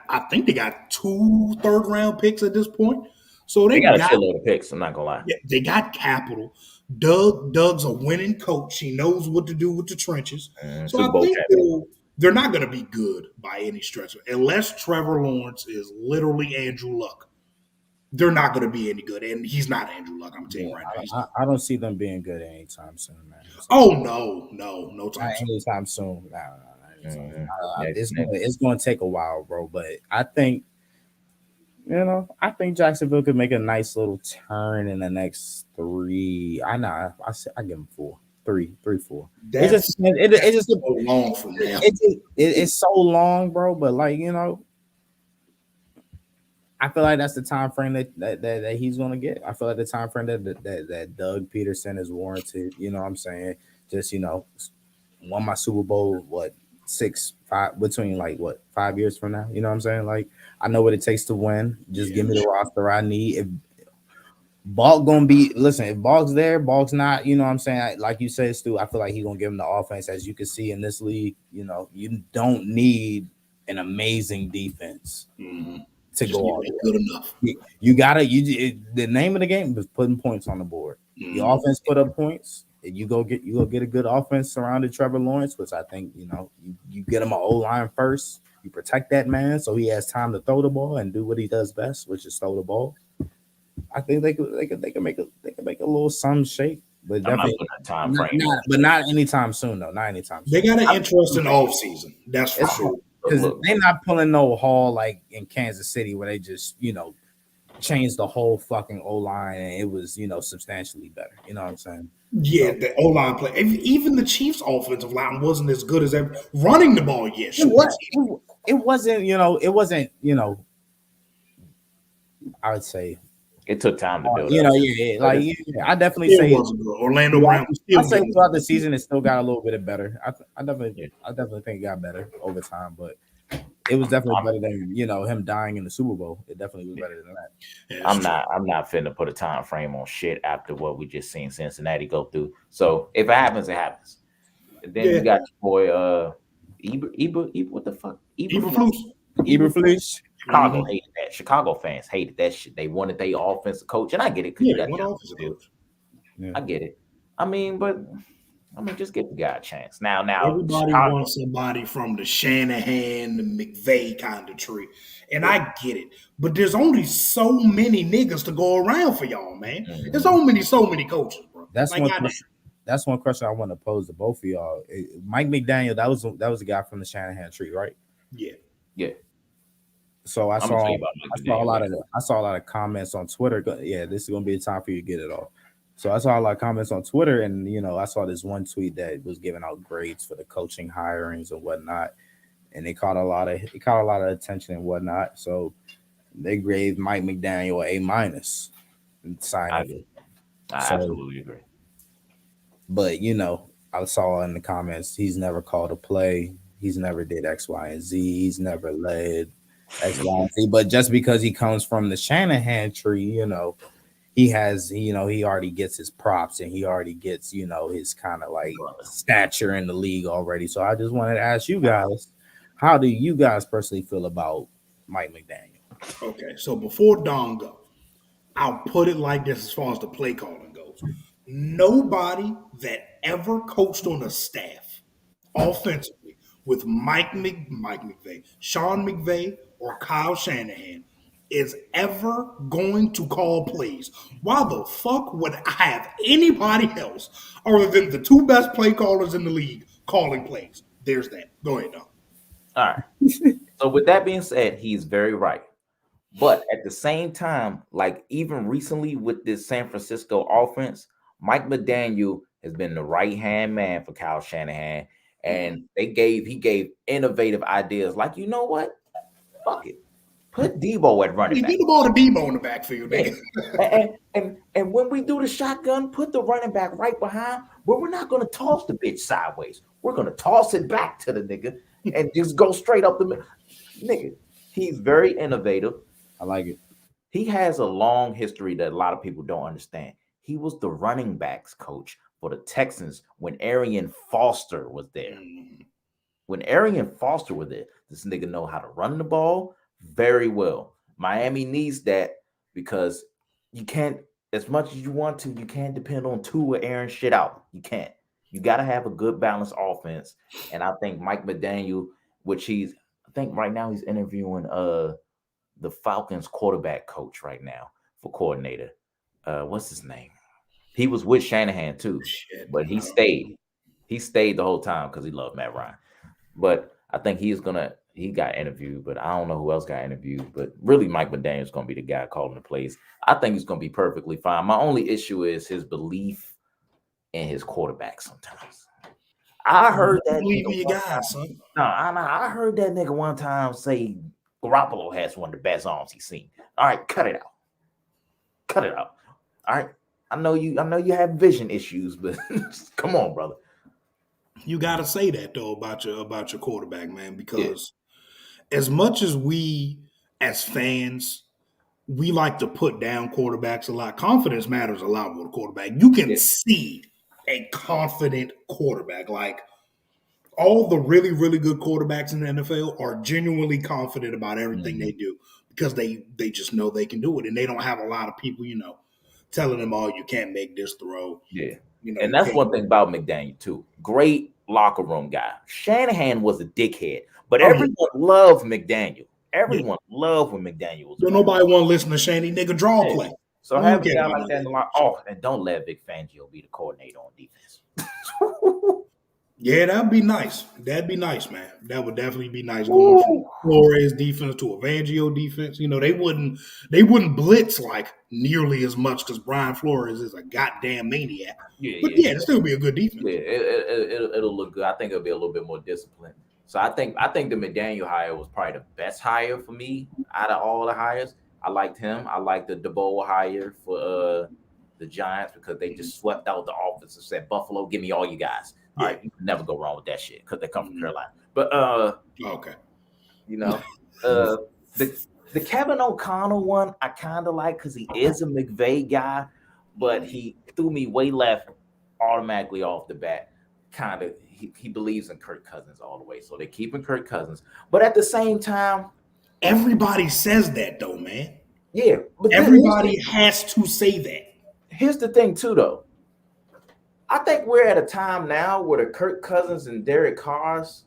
I think they got 2 third-round picks at this point. So They got a shitload of picks. I'm not gonna lie. yeah, they got capital. Doug's a winning coach. He knows what to do with the trenches. So Super I Bowl think champion. they're not going to be good by any stretch, unless Trevor Lawrence is literally Andrew Luck. They're not going to be any good, and he's not Andrew Luck. I'm gonna tell Yeah, you right now. He's not. I don't see them being good anytime soon, man. Oh no time Not soon. anytime soon. No, not anytime. Next, It's going to take a while, bro. But I think I think Jacksonville could make a nice little turn in the next 3. I give them 4, 3, 3, 4. It's That's just it just so long from now. it's so long, bro. But like I feel like that's the time frame that he's gonna get. I feel like the time frame that Doug Peterson is warranted. You know what I'm saying? Just won my Super Bowl, what, 5 between like what 5 years from now? You know what I'm saying? Like I know what it takes to win. Just give me the roster I need. If Balk gonna be listen, if Balk's there, Balk's not, you know what I'm saying? Like you said, Stu, I feel like he's gonna give him the offense. As you can see in this league, you don't need an amazing defense Mm-hmm. to Just go need all to be the way. good enough. You gotta the name of the game is putting points on the board. Your Mhm. offense put up points, and you go get a good offense surrounded Trevor Lawrence, which I think you get him an O line first. You protect that man so he has time to throw the ball and do what he does best, which is throw the ball. I think they could make a little some shake, but I'm not definitely putting a time frame. not anytime soon though. Not anytime soon. They got an interesting offseason. That's for sure. Because Look, they're not pulling no haul like in Kansas City where they just changed the whole fucking O line and it was substantially better. You know what I'm saying? Yeah, So, the O line play. Even the Chiefs' offensive line wasn't as good as ever. Running the ball, yes, it sure. was. It wasn't. It wasn't. I would say. it took time to build up. I definitely It say. wasn't good. Orlando Brown was I still say getting throughout it. the season, it still got a little bit better. I Yeah. definitely think it got better over time, but it was definitely better than him dying in the Super Bowl. It definitely was better than that. Yeah, I'm that's true. not finna put a time frame on shit after what we just seen Cincinnati go through. So if it happens, it happens. And then Yeah. you got your boy Eber, what the fuck? Eberflus. Eberflus. Chicago hated that. Chicago fans hated that shit. They wanted their offensive coach, and I get it because Yeah, you got what Justin offensive Fields. coach? Yeah. I get it. Just give the guy a chance. Now, Everybody Chicago, wants somebody from the Shanahan, the McVay kind of tree. And I get it. But there's only so many niggas to go around for y'all, man. There's so many coaches, bro. That's Like, one goddamn. question. That's one question I want to pose to both of y'all. Mike McDaniel, that was a guy from the Shanahan tree, right? Yeah. yeah. So I I'm gonna saw tell you about Mike I saw a McDaniel. lot of comments on Twitter. Yeah, this is gonna be a time for you to get it all. So I saw a lot of comments on Twitter, and I saw this one tweet that was giving out grades for the coaching hirings and whatnot, and it caught a lot of attention and whatnot. So they gave Mike McDaniel a minus I signing. agree. I So- absolutely agree. But I saw in the comments he's never called a play, he's never did X, Y, and Z, he's never led X, Y, and Z. But just because he comes from the Shanahan tree, he has, he already gets his props and he already gets, his kind of like stature in the league already. So I just wanted to ask you guys, how do you guys personally feel about Mike McDaniel? Okay. So before Don go, I'll put it like this as far as the play calling goes. Nobody that ever coached on a staff offensively with Mike McVay, Sean McVay, or Kyle Shanahan is ever going to call plays. Why the fuck would I have anybody else other than the two best play callers in the league calling plays? There's that. Go ahead, Dom. All right. So with that being said, he's very right. But at the same time, like even recently with this San Francisco offense, Mike McDaniel has been the right hand man for Kyle Shanahan, and he gave innovative ideas. Like, you know what? Fuck it, put Debo at running You back. get the ball to Debo in the backfield, Yeah. nigga. And when we do the shotgun, put the running back right behind. But we're not going to toss the bitch sideways. We're going to toss it back to the nigga and just go straight up the middle. Nigga, he's very innovative. I like it. He has a long history that a lot of people don't understand. He was the running backs coach for the Texans when Arian Foster was there. When Arian Foster was there, this nigga know how to run the ball very well. Miami needs that because you can't, as much as you want to, you can't depend on Tua airing shit out. You can't. You got to have a good balanced offense. And I think Mike McDaniel, I think right now he's interviewing the Falcons quarterback coach right now for coordinator. What's his name? He was with Shanahan too, but he stayed. He stayed the whole time because he loved Matt Ryan. But I think he got interviewed, but I don't know who else got interviewed. But really, Mike McDaniel's going to be the guy calling the plays. I think he's going to be perfectly fine. My only issue is his belief in his quarterback sometimes. I heard that nigga son. I heard that nigga one time say Garoppolo has one of the best arms he's seen. All right, cut it out. Cut it out. All right. I know you have vision issues, but come on, brother. You gotta say that though about your quarterback, man, because as much as we as fans we like to put down quarterbacks a lot, confidence matters a lot with a quarterback. You can see a confident quarterback. Like all the really, really good quarterbacks in the NFL are genuinely confident about everything they do because they just know they can do it. And they don't have a lot of people, telling them, oh, you can't make this throw. Yeah. And that's one thing about McDaniel, too. Great locker room guy. Shanahan was a dickhead, but everyone loved McDaniel. Everyone loved when McDaniel was. Don't nobody want to listen to Shanny, nigga, draw play. So have a guy like that in the line. Oh, and don't let Vic Fangio be the coordinator on defense. Yeah, that'd be nice. That'd be nice, man. That would definitely be nice. Going from Flores defense to a Fangio defense. They wouldn't blitz like nearly as much because Brian Flores is a goddamn maniac. It'd still be a good defense. Yeah, it'll look good. I think it'll be a little bit more disciplined. So I think the McDaniel hire was probably the best hire for me out of all the hires. I liked him. I liked the DeBoer hire for the Giants because they just swept out the offense and said, Buffalo, give me all you guys. All right, you can never go wrong with that shit because they come from Carolina. But okay, the Kevin O'Connell one I kind of like because he is a McVay guy, but he threw me way left automatically off the bat. Kind of, he believes in Kirk Cousins all the way, so they're keeping Kirk Cousins. But at the same time, everybody says that though, man. Yeah, but everybody has to say that. Here's the thing, too, though. I think we're at a time now where the Kirk Cousins and Derek Carrs,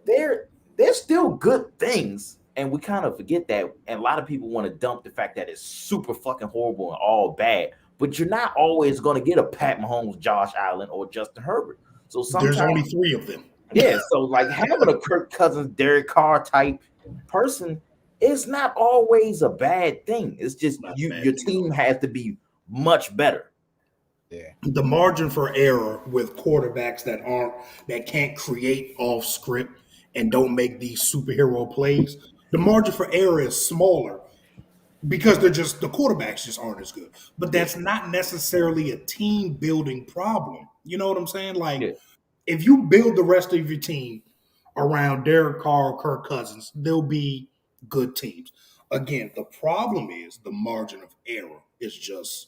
they're still good things, and we kind of forget that. And a lot of people want to dump the fact that it's super fucking horrible and all bad. But you're not always going to get a Pat Mahomes, Josh Allen, or Justin Herbert. So sometimes there's only 3 of them. Yeah, so like having a Kirk Cousins, Derek Carr type person is not always a bad thing. It's just your team has to be much better. Yeah. The margin for error with quarterbacks that can't create off script and don't make these superhero plays, the margin for error is smaller because the quarterbacks just aren't as good. But that's not necessarily a team building problem. You know what I'm saying? Like if you build the rest of your team around Derek Carr or Kirk Cousins, they'll be good teams. Again, the problem is the margin of error is just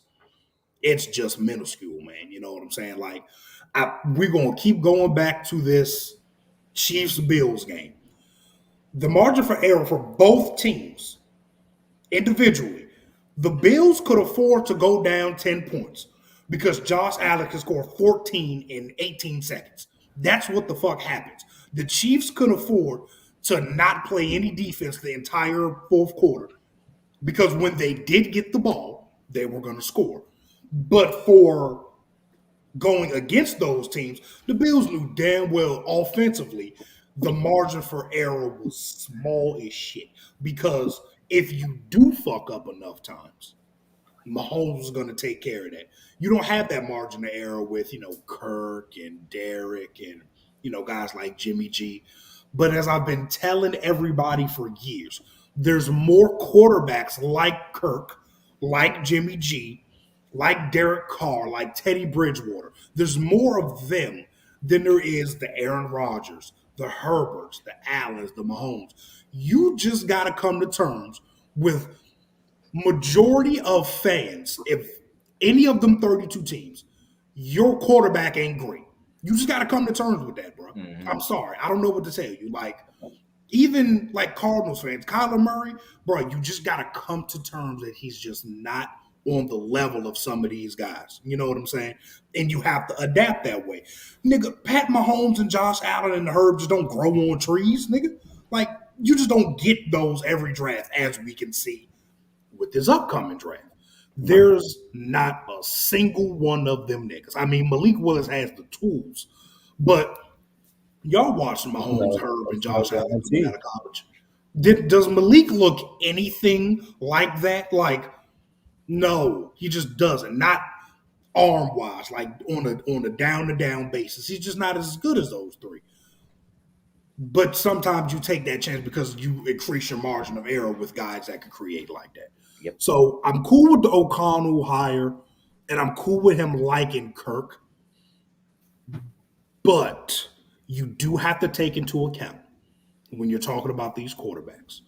minuscule, man. You know what I'm saying? Like, we're going to keep going back to this Chiefs-Bills game. The margin for error for both teams, individually, the Bills could afford to go down 10 points because Josh Allen can score 14 in 18 seconds. That's what the fuck happens. The Chiefs could afford to not play any defense the entire fourth quarter because when they did get the ball, they were going to score. But for going against those teams, the Bills knew damn well offensively the margin for error was small as shit. Because if you do fuck up enough times, Mahomes is going to take care of that. You don't have that margin of error with, Kirk and Derek and, guys like Jimmy G. But as I've been telling everybody for years, there's more quarterbacks like Kirk, like Jimmy G, like Derek Carr, like Teddy Bridgewater. There's more of them than there is the Aaron Rodgers, the Herberts, the Allens, the Mahomes. You just got to come to terms with majority of fans, if any of them 32 teams, your quarterback ain't great. You just got to come to terms with that, bro. Mm-hmm. I'm sorry. I don't know what to tell you. Like, even like Cardinals fans, Kyler Murray, bro, you just got to come to terms that he's just not on the level of some of these guys. You know what I'm saying? And you have to adapt that way. Nigga, Pat Mahomes and Josh Allen and the Herb just don't grow on trees, nigga. Like, you just don't get those every draft, as we can see with this upcoming draft. There's not a single one of them niggas. I mean, Malik Willis has the tools, but y'all watching Mahomes, Herb, and Josh Allen coming out of college. Does Malik look anything like that? Like, no, he just doesn't. Not arm wise, like on a down to down basis. He's just not as good as those three. But sometimes you take that chance because you increase your margin of error with guys that can create like that. Yep. So I'm cool with the O'Connell hire, and I'm cool with him liking Kirk. But you do have to take into account when you're talking about these quarterbacks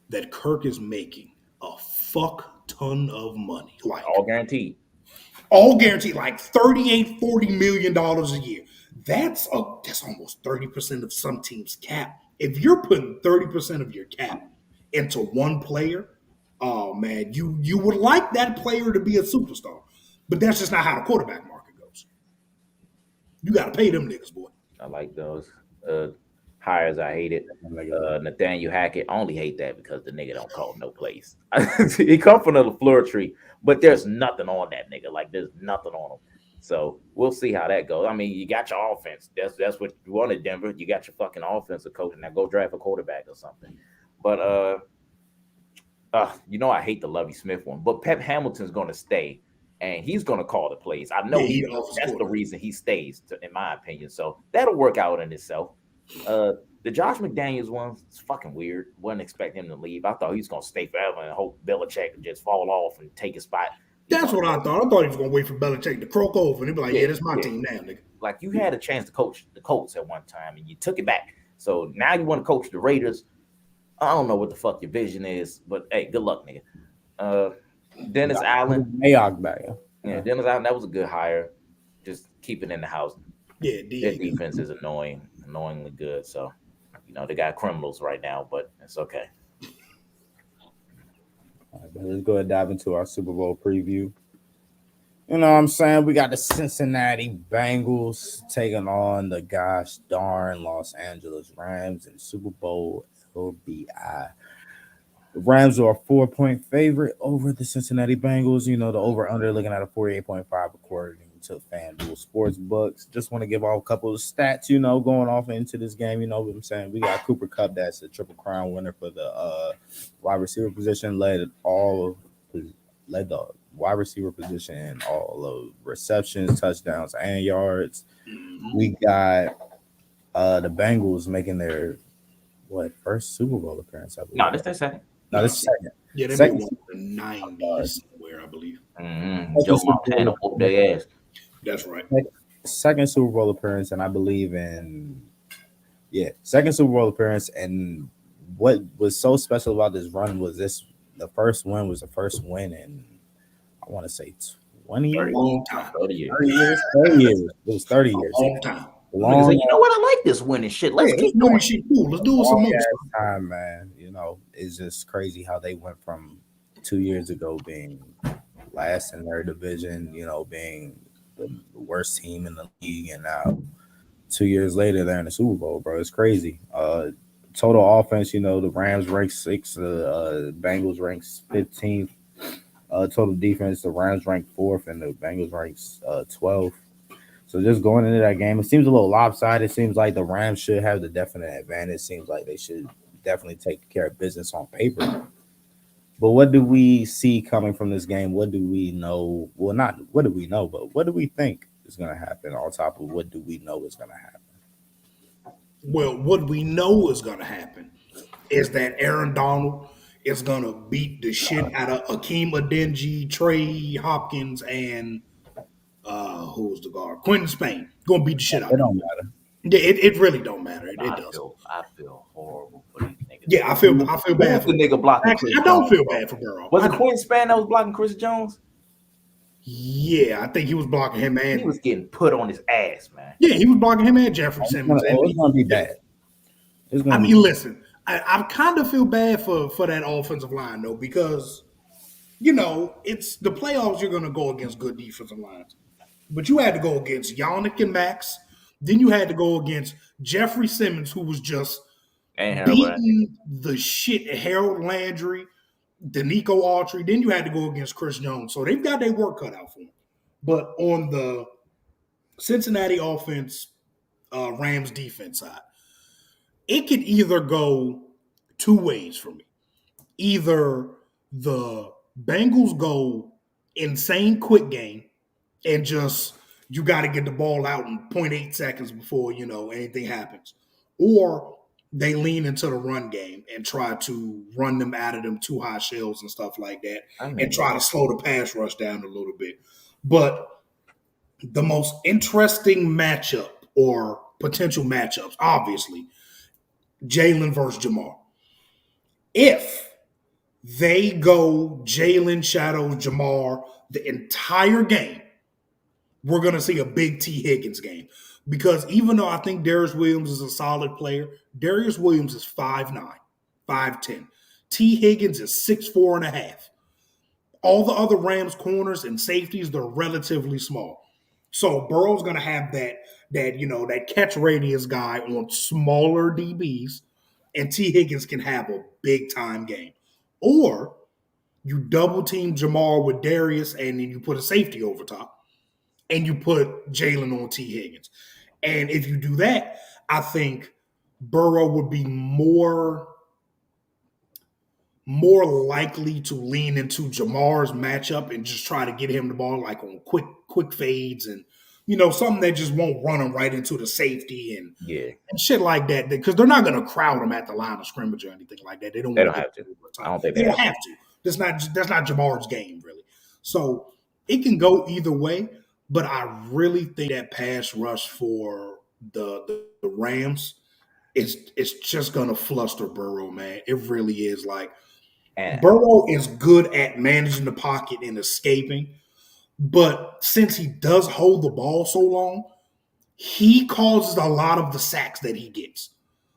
that Kirk is making a fuck ton of money. Like all guaranteed. All guaranteed, like $38, $40 million a year. That's almost 30% of some teams' cap. If you're putting 30% of your cap into one player, oh man, you would like that player to be a superstar. But that's just not how the quarterback market goes. You got to pay them niggas, boy. I like those hires. I hate it. Nathaniel Hackett, I only hate that because the nigga don't call no plays. He come from the LaFleur tree, but there's nothing on that nigga. Like, there's nothing on him. So we'll see how that goes. I mean, you got your offense. That's what you wanted, Denver. You got your fucking offensive coach. Now go draft a quarterback or something. But I hate the Lovie Smith one. But Pep Hamilton's going to stay, and he's going to call the plays. I know that's the reason he stays, in my opinion. So that'll work out in itself. The Josh McDaniels one is fucking weird. Wasn't expecting him to leave. I thought he was going to stay forever and hope Belichick would just fall off and take his spot. That's what I thought. I thought he was going to wait for Belichick to croak over and he'd be like, yeah, this is my team now, nigga. Like, you had a chance to coach the Colts at one time and you took it back. So now you want to coach the Raiders. I don't know what the fuck your vision is, but hey, good luck, nigga. Dennis Allen. Yeah, Dennis Allen, that was a good hire. Just keep it in the house. Yeah, their defense is annoyingly good. So, they got criminals right now, but it's okay. All right, let's go ahead and dive into our Super Bowl preview. You know what I'm saying? We got the Cincinnati Bengals taking on the gosh darn Los Angeles Rams in Super Bowl LBI. The Rams are a 4-point favorite over the Cincinnati Bengals. The over-under looking at a 48.5 according to FanDuel Sportsbooks. Just want to give off a couple of stats, going off into this game. You know what I'm saying? We got Cooper Kupp, that's a Triple Crown winner for the wide receiver position, led the wide receiver position in all of receptions, touchdowns, and yards. We got the Bengals making their first Super Bowl appearance, I believe. No, this is second. No, this is second. Yeah, they second. made one in the 90s somewhere, I believe. Joe Montana whooped their ass. That's right. Second Super Bowl appearance, and I believe second Super Bowl appearance. And what was so special about this run was the first win was the first win in, I want to say 20 years. Long time. 30 years. 30 years. It was 30 years. Long time. Say, you know what? I like this winning shit. Let's keep doing shit. Cool. Let's do it some more time, man. It's just crazy how they went from 2 years ago being last in their division, being the worst team in the league, and now 2 years later they're in the Super Bowl, bro. It's crazy. total offense, the Rams ranked 6th, Bengals ranked 15th. Total defense, the Rams ranked 4th, and the Bengals ranked 12th. So just going into that game, it seems a little lopsided. It seems like the Rams should have the definite advantage. It seems like they should definitely take care of business on paper. But what do we see coming from this game? What do we know? Well, not what do we know, but what do we think is going to happen on top of what do we know is going to happen? Well, what we know is going to happen is that Aaron Donald is going to beat the shit out of Akeem Adeniji, Trey Hopkins, and who's the guard? Quentin Spain. Going to beat the shit out It of don't them. matter. Yeah, it really don't matter. It doesn't. I feel horrible for these niggas. Yeah, I feel Who bad was for the nigga blocking Actually, Chris I don't Jones, feel bro? bad for Burrow. Was it Quentin Span that was blocking Chris Jones? Yeah, I think he was blocking him, and He was getting put on his ass, man. yeah, he was blocking him and Jeffrey Simmons. It's going to be bad. I mean, listen, I kind of feel bad for that offensive line though, because it's the playoffs. You're going to go against good defensive lines, but you had to go against Yannick and Max. Then you had to go against Jeffrey Simmons, who was just beating the shit. Harold Landry, Danico Autry. Then you had to go against Chris Jones. So they've got their work cut out for them. But on the Cincinnati offense, Rams defense side, it could either go two ways for me. Either the Bengals go insane quick game and just you got to get the ball out in 0.8 seconds before anything happens, or they lean into the run game and try to run them out of them too high shells and stuff like that, and try to slow the pass rush down a little bit. But the most interesting matchup or potential matchups, obviously, Jalen versus Jamar. If they go Jalen shadows Jamar the entire game, we're going to see a big T. Higgins game. Because even though I think Darius Williams is a solid player, Darius Williams is 5'9", 5'10". T. Higgins is 6'4.5". All the other Rams corners and safeties, they're relatively small. So Burrow's going to have that catch radius guy on smaller DBs, and T. Higgins can have a big time game. Or you double team Jamar with Darius, and then you put a safety over top, and you put Jalen on T. Higgins. And if you do that, I think Burrow would be more likely to lean into Jamar's matchup and just try to get him the ball like on quick fades and something that just won't run him right into the safety and shit like that, because they're not going to crowd him at the line of scrimmage or anything like that. They don't have to. I don't think they don't have to. That's not Jamar's game, really. So it can go either way, but I really think that pass rush for the Rams, it's just going to fluster Burrow, man. It really is. Like, Burrow is good at managing the pocket and escaping, but since he does hold the ball so long, he causes a lot of the sacks that he gets.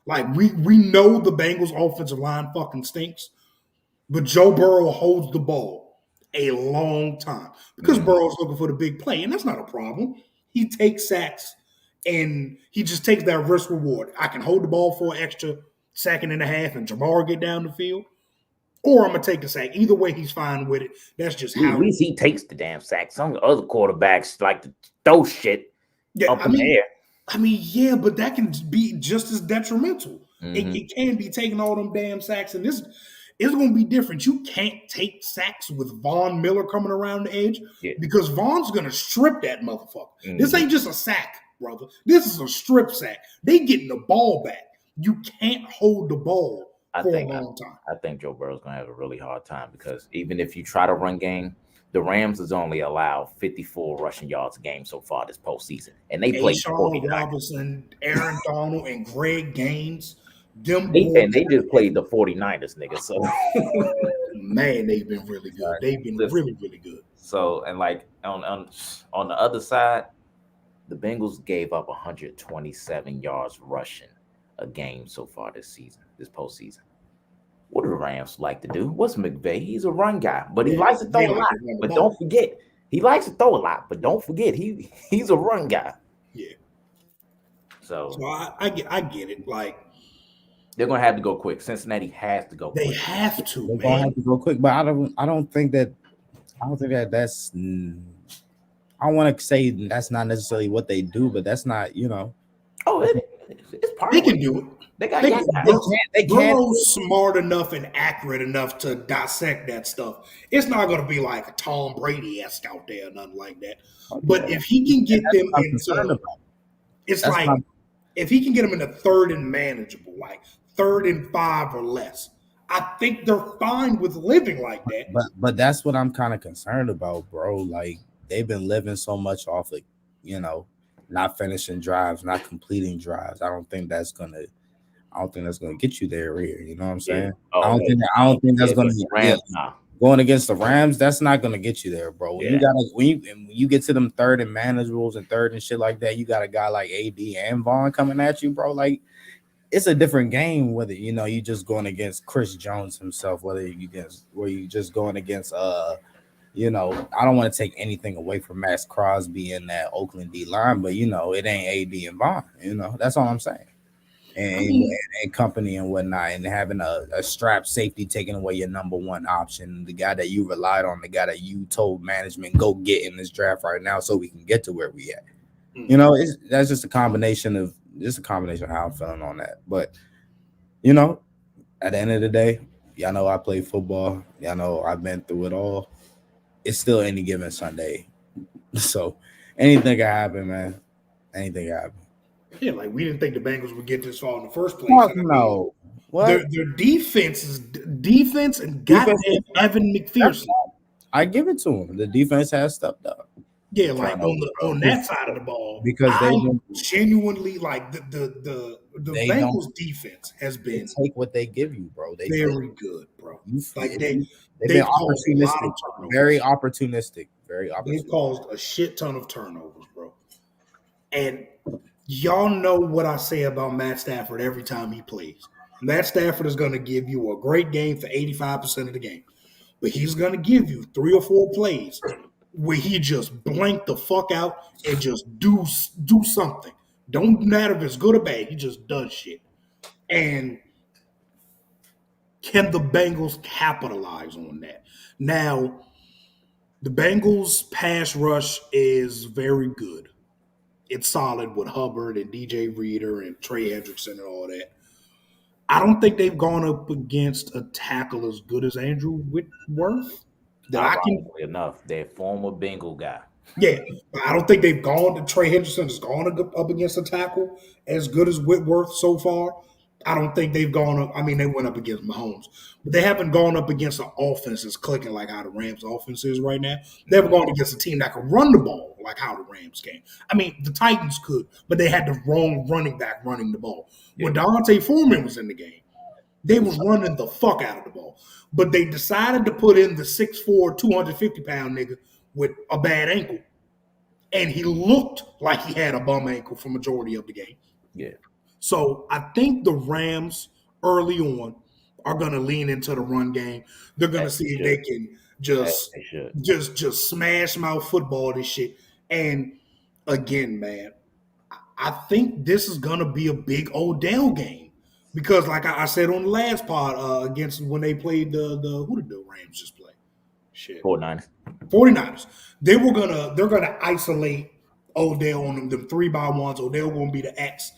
Like, we know the Bengals offensive line fucking stinks, but Joe Burrow holds the ball a long time because Burrow's looking for the big play, and that's not a problem. He takes sacks, and he just takes that risk reward. I can hold the ball for an extra second and a half, and Jamar get down the field, or I'm going to take the sack. Either way, he's fine with it. That's just how. At least he takes the damn sack. Some other quarterbacks like to throw shit up in the air. I mean, yeah, but that can be just as detrimental. It can be taking all them damn sacks, and this is going to be different. You can't take sacks with Von Miller coming around the edge because Von's going to strip that motherfucker. This ain't just a sack, brother. This is a strip sack. They getting the ball back. You can't hold the ball for a long time. I think Joe Burrow's going to have a really hard time because even if you try to run game, the Rams has only allowed 54 rushing yards a game so far this postseason. And they played Sean Robinson, Aaron Donald, and Greg Gaines. They just played the 49ers, nigga. So man, they've been really good. They've been really, really good. So, and like on the other side, the Bengals gave up 127 yards rushing a game so far this postseason. What do the Rams like to do? What's McVay? He's a run guy, but he likes to throw a lot. But don't forget, he likes to throw a lot, but don't forget, he's a run guy. Yeah. So I get it. Like, They're gonna have to go quick. Cincinnati has to go They quick. have to, They're gonna man. have to go quick, but I don't think that that's. I want to say that's not necessarily what they do, but that's not, Oh, it's part They of what can do it. they got. They Yeah, can. they can't. Burrow's smart enough and accurate enough to dissect that stuff. It's not going to be like a Tom Brady-esque out there or nothing like that. But if he can get them I'm concerned into, about. it's That's like not- if he can get them into third and manageable, like 3rd and 5 or less, I think they're fine with living like that. But that's what I'm kind of concerned about, bro. Like they've been living so much off of, not finishing drives, not completing drives. I don't think that's gonna get you there here. You know what I'm saying? Yeah. Oh, I don't think that's gonna Rams now. going against the Rams. That's not gonna get you there, bro. When you get to them third and manageables and third and shit like that, you got a guy like AD and Vaughn coming at you, bro. Like it's a different game whether you just going against Chris Jones himself, whether you just going against I don't want to take anything away from Max Crosby and that Oakland D line, but it ain't AD and Vaughn. That's all I'm saying. And company and whatnot, and having a strap safety taking away your number one option, the guy that you relied on, the guy that you told management go get in this draft right now so we can get to where we at. That's just a combination of how I'm feeling on that. But at the end of the day, y'all know I play football. Y'all know I've been through it all. It's still any given Sunday. So anything can happen, man. Anything can happen. Yeah, like we didn't think the Bengals would get this far in the first place. No. What? Their defense and goddamn Evan McPherson. I give it to them. The defense has stepped up. Yeah, like on that side of the ball, because I genuinely like the Bengals defense has been take what they give you, bro. They very good, bro. Like they've been opportunistic, very opportunistic, very opportunistic. They've caused a shit ton of turnovers, bro. And y'all know what I say about Matt Stafford every time he plays. Matt Stafford is going to give you a great game for 85% of the game, but he's going to give you 3 or 4 plays where he just blank the fuck out and just do something. Don't matter if it's good or bad. He just does shit. And can the Bengals capitalize on that? Now, the Bengals pass rush is very good. It's solid with Hubbard and DJ Reader and Trey Hendrickson and all that. I don't think they've gone up against a tackle as good as Andrew Whitworth. Enough. They're former Bengal guy. Yeah, I don't think they've gone to Trey Hendrickson has gone up against a tackle as good as Whitworth so far. I don't think they've gone up. I mean, they went up against Mahomes, but they haven't gone up against an offense that's clicking like how the Rams' offense is right now. They haven't gone against a team that can run the ball like how the Rams can. I mean, the Titans could, but they had the wrong running back running the ball. Yeah. When Dante Foreman was in the game, they was running the fuck out of the ball. But they decided to put in the 6'4", 250-pound nigga with a bad ankle. And he looked like he had a bum ankle for majority of the game. Yeah. So I think the Rams early on are going to lean into the run game. They're going to see if they can just smash mouth football this shit. And again, man, I think this is going to be a big Odell game. Because, like I said on the last pod, against when they played who did the Rams just play? Shit, 49ers. They're gonna isolate Odell on them 3-by-1s. Odell gonna be the X,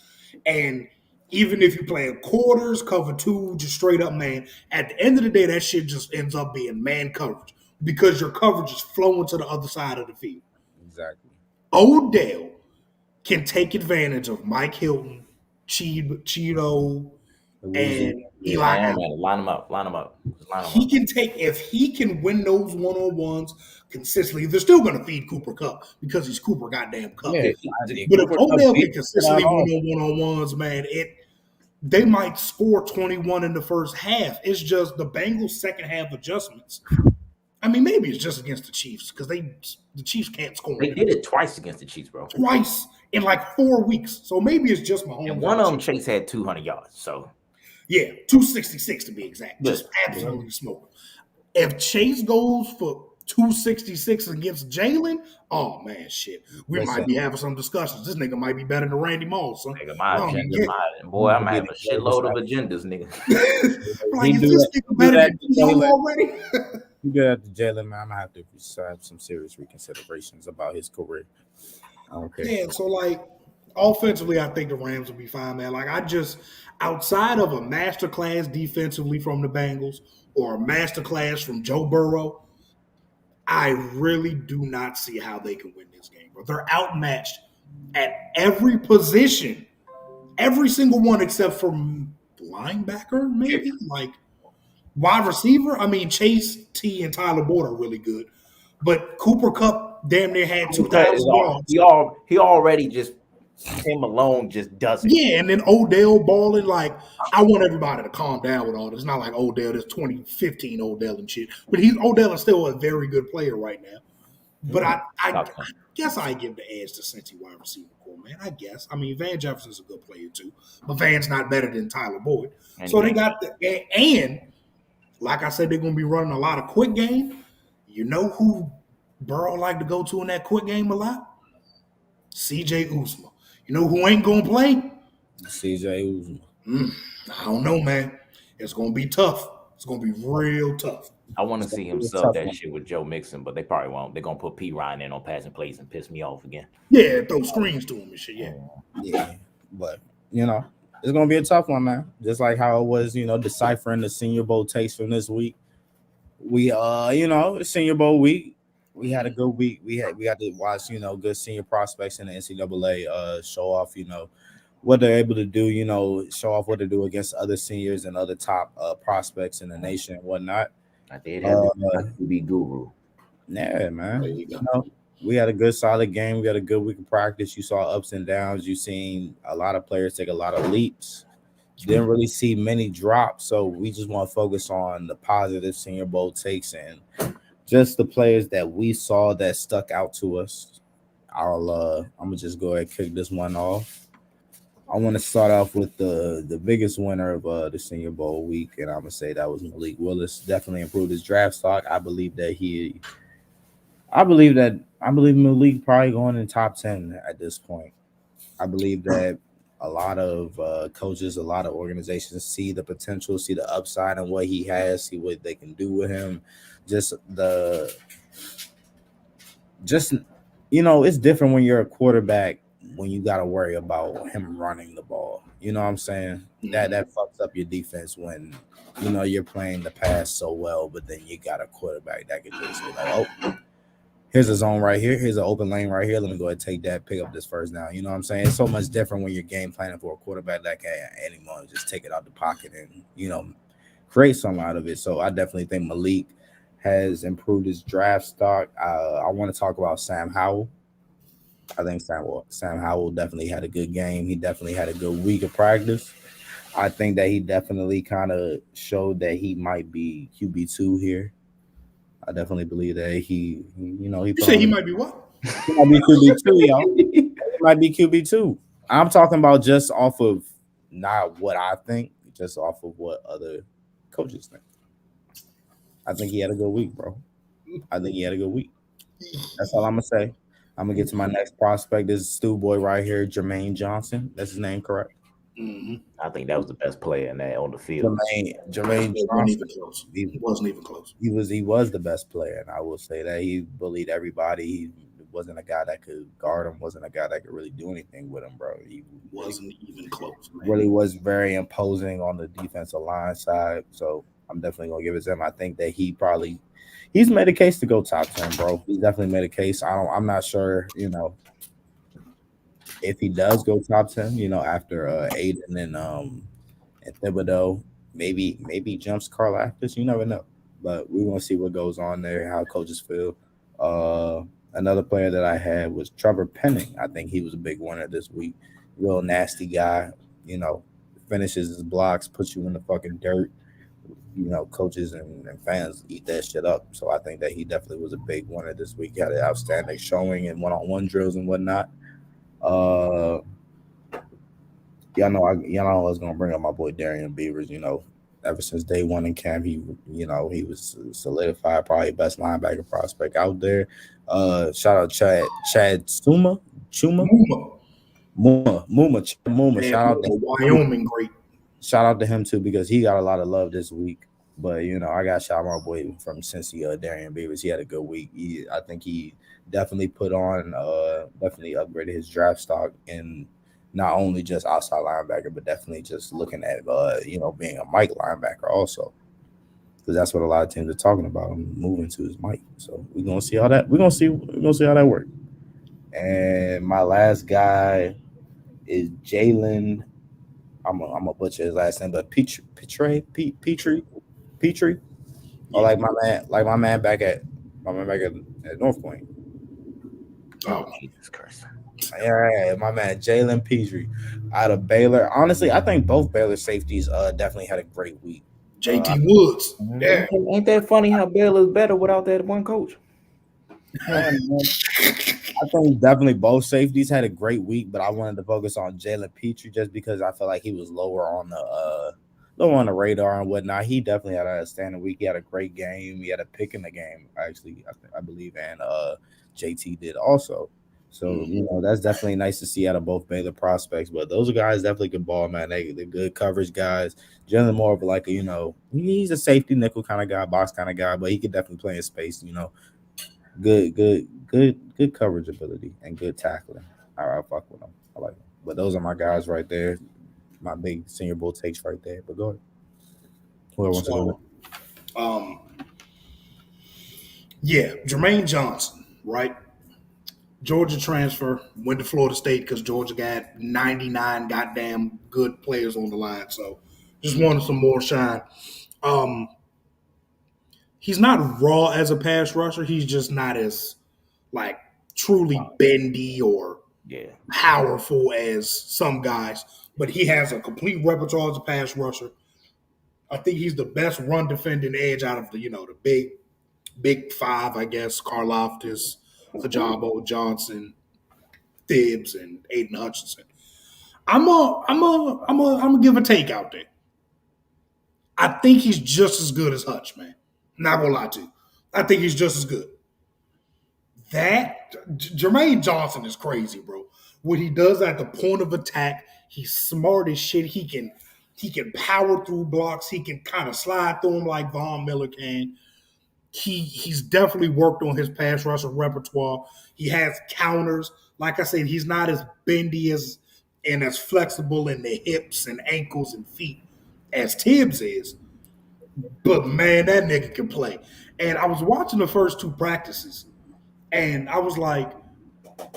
and even if you play quarters, cover 2, just straight up man. At the end of the day, that shit just ends up being man coverage because your coverage is flowing to the other side of the field. Exactly. Odell can take advantage of Mike Hilton, Cheeto. And Eli line them up. He can take if he can win those one-on-ones consistently. They're still going to feed Cooper Kupp because he's Cooper goddamn Kupp. Yeah, but if Odell can consistently win one-on-ones, man, they might score 21 in the first half. It's just the Bengals' second half adjustments. I mean, maybe it's just against the Chiefs because the Chiefs can't score. They did it twice against the Chiefs, bro. Twice in like 4 weeks. So maybe it's just Mahomes. And one of them, Chase had 200 yards. So. Yeah, 266 to be exact. Just absolutely smoking. If Chase goes for 266 against Jalen. Oh man, shit. We Listen, might be having some discussions. This nigga might be better than Randy Moss, son. Nigga, I my don't even agenda, get boy, I'm be having the a shitload of greatest. agendas, nigga. it. Like, He is do this that. nigga He do better that than to T.O. Jalen. already? You get at the Jalen, man. I'm gonna have to have some serious reconsiderations about his career. I don't care. Yeah, so like offensively, I think the Rams will be fine, man. Like outside of a masterclass defensively from the Bengals or a masterclass from Joe Burrow, I really do not see how they can win this game, bro. They're outmatched at every position, every single one except for linebacker, maybe like wide receiver. I mean, Chase T and Tyler Boyd are really good, but Cooper Cup damn near had Cooper is 2,000 yards. he already just him alone just does it. Yeah, and then Odell balling. Like, I want everybody to calm down with all this. It's not like Odell, this 2015 Odell and shit. But Odell is still a very good player right now. But I guess I give the edge to Cincy wide receiver core, man. I guess. I mean, Van Jefferson's a good player too, but Van's not better than Tyler Boyd. And So they got and like I said, they're gonna be running a lot of quick game. You know who Burrow like to go to in that quick game a lot? CJ Uzma. You know who ain't gonna play? CJ I don't know, man. It's gonna be tough. It's gonna be real tough. I want to see him sub that shit with Joe Mixon, but they probably won't. They're gonna put P Ryan in on passing plays and piss me off again. Yeah, throw screens to him and shit. Yeah, but it's gonna be a tough one, man. Just like how it was, deciphering the Senior Bowl takes from this week. We the Senior Bowl week. We had a good week. We got to watch, good senior prospects in the NCAA show off, what they're able to do, show off what they do against other seniors and other top prospects in the nation and whatnot. I did have to be guru. Yeah, man. We had a good solid game. We had a good week of practice. You saw ups and downs. You seen a lot of players take a lot of leaps. Didn't really see many drops. So we just want to focus on the positive Senior Bowl takes and just the players that we saw that stuck out to us. I'm gonna just go ahead and kick this one off. I want to start off with the biggest winner of the Senior Bowl week, and I'm gonna say that was Malik Willis. Definitely improved his draft stock. I believe Malik probably going in top 10 at this point. I believe that a lot of coaches, a lot of organizations see the potential, see the upside and what he has, see what they can do with him. It's different when you're a quarterback when you got to worry about him running the ball. You know what I'm saying? That fucks up your defense when you're playing the pass so well, but then you got a quarterback that can just be like, oh, here's a zone right here. Here's an open lane right here. Let me go ahead and take that, pick up this first down. You know what I'm saying? It's so much different when you're game planning for a quarterback that can at any moment just take it out the pocket and, create something out of it. So I definitely think Malik has improved his draft stock. I want to talk about Sam Howell. I think Sam Howell definitely had a good game. He definitely had a good week of practice. I think that he definitely kind of showed that he might be QB2 here. I definitely believe that he You say he might be what? He might be QB2, y'all. He might be QB2. I'm talking about just off of not what I think, just off of what other coaches think. I think he had a good week, bro. I think he had a good week. That's all I'm gonna say. I'm gonna get to my next prospect. This is Stu Boy right here, Jermaine Johnson. That's his name, correct? Mm-hmm. I think that was the best player in that on the field. Jermaine Johnson wasn't even close. He wasn't even close. He was the best player, and I will say that he bullied everybody. He wasn't a guy that could guard him. Wasn't a guy that could really do anything with him, bro. He wasn't even close. Man. Really was very imposing on the defensive line side. So I'm definitely gonna give it to him. I think that he's made a case to go top 10, bro. He's definitely made a case. I'm not sure, if he does go top 10, after Aiden and Thibodeau, maybe jumps Carl Aftis. You never know. But we're gonna see what goes on there, how coaches feel. Another player that I had was Trevor Penning. I think he was a big winner this week. Real nasty guy, finishes his blocks, puts you in the fucking dirt. Coaches and fans eat that shit up. So I think that he definitely was a big winner this week. He had an outstanding showing in one-on-one drills and whatnot. Y'all know I was gonna bring up my boy Darian Beavers. ever since day one in camp. He was solidified, probably best linebacker prospect out there. Shout out Chad Chuma, Muma, Chad Muma. and Shout out to the him too. Wyoming great. Shout out to him too because he got a lot of love this week. But I got shout out my boy from Cincy, Darian Beavers. He had a good week. I think he definitely definitely upgraded his draft stock in not only just outside linebacker, but definitely just looking at being a Mike linebacker also, because that's what a lot of teams are talking about him moving to his Mike. So we're gonna see how that works. And my last guy is Jalen. I'm a butcher his last name, but Petrie, or Yeah. like my man back at North Point. Oh, Jesus Christ. Yeah, my man Jalen Petrie out of Baylor. Honestly, I think both Baylor safeties definitely had a great week. JT Woods. Mhm. Yeah. Ain't that funny how Baylor's better without that one coach? Yeah, man. I think definitely both safeties had a great week, but I wanted to focus on Jalen Petrie just because I felt like he was lower on the radar and whatnot. He definitely had a outstanding week. He had a great game. He had a pick in the game, actually, I believe, and JT did also. So that's definitely nice to see out of both Baylor prospects. But those guys definitely can ball, man. They're good coverage guys. Generally more of like he's a safety nickel kind of guy, box kind of guy, but he could definitely play in space. Good coverage ability and good tackling. I fuck with him. I like him. But those are my guys right there. My big Senior Bowl takes right there. But go ahead. Whoever wants to go. So, yeah, Jermaine Johnson, right? Georgia transfer, went to Florida State because Georgia got 99 goddamn good players on the line. So just wanted some more shine. He's not raw as a pass rusher. He's just not as like truly bendy or Yeah. powerful as some guys. But he has a complete repertoire as a pass rusher. I think he's the best run defending edge out of the big five, I guess. Karlaftis, Ajabo, Johnson, Thibs, and Aiden Hutchinson. I'm gonna give a take out there. I think he's just as good as Hutch, man. Not gonna lie to you. I think he's just as good. Jermaine Johnson is crazy, bro. What he does at the point of attack, he's smart as shit. He can power through blocks. He can kind of slide through them like Von Miller can. He's definitely worked on his pass rusher repertoire. He has counters. Like I said, he's not as bendy and as flexible in the hips and ankles and feet as Tibbs is. But man, that nigga can play. And I was watching the first two practices, and I was like,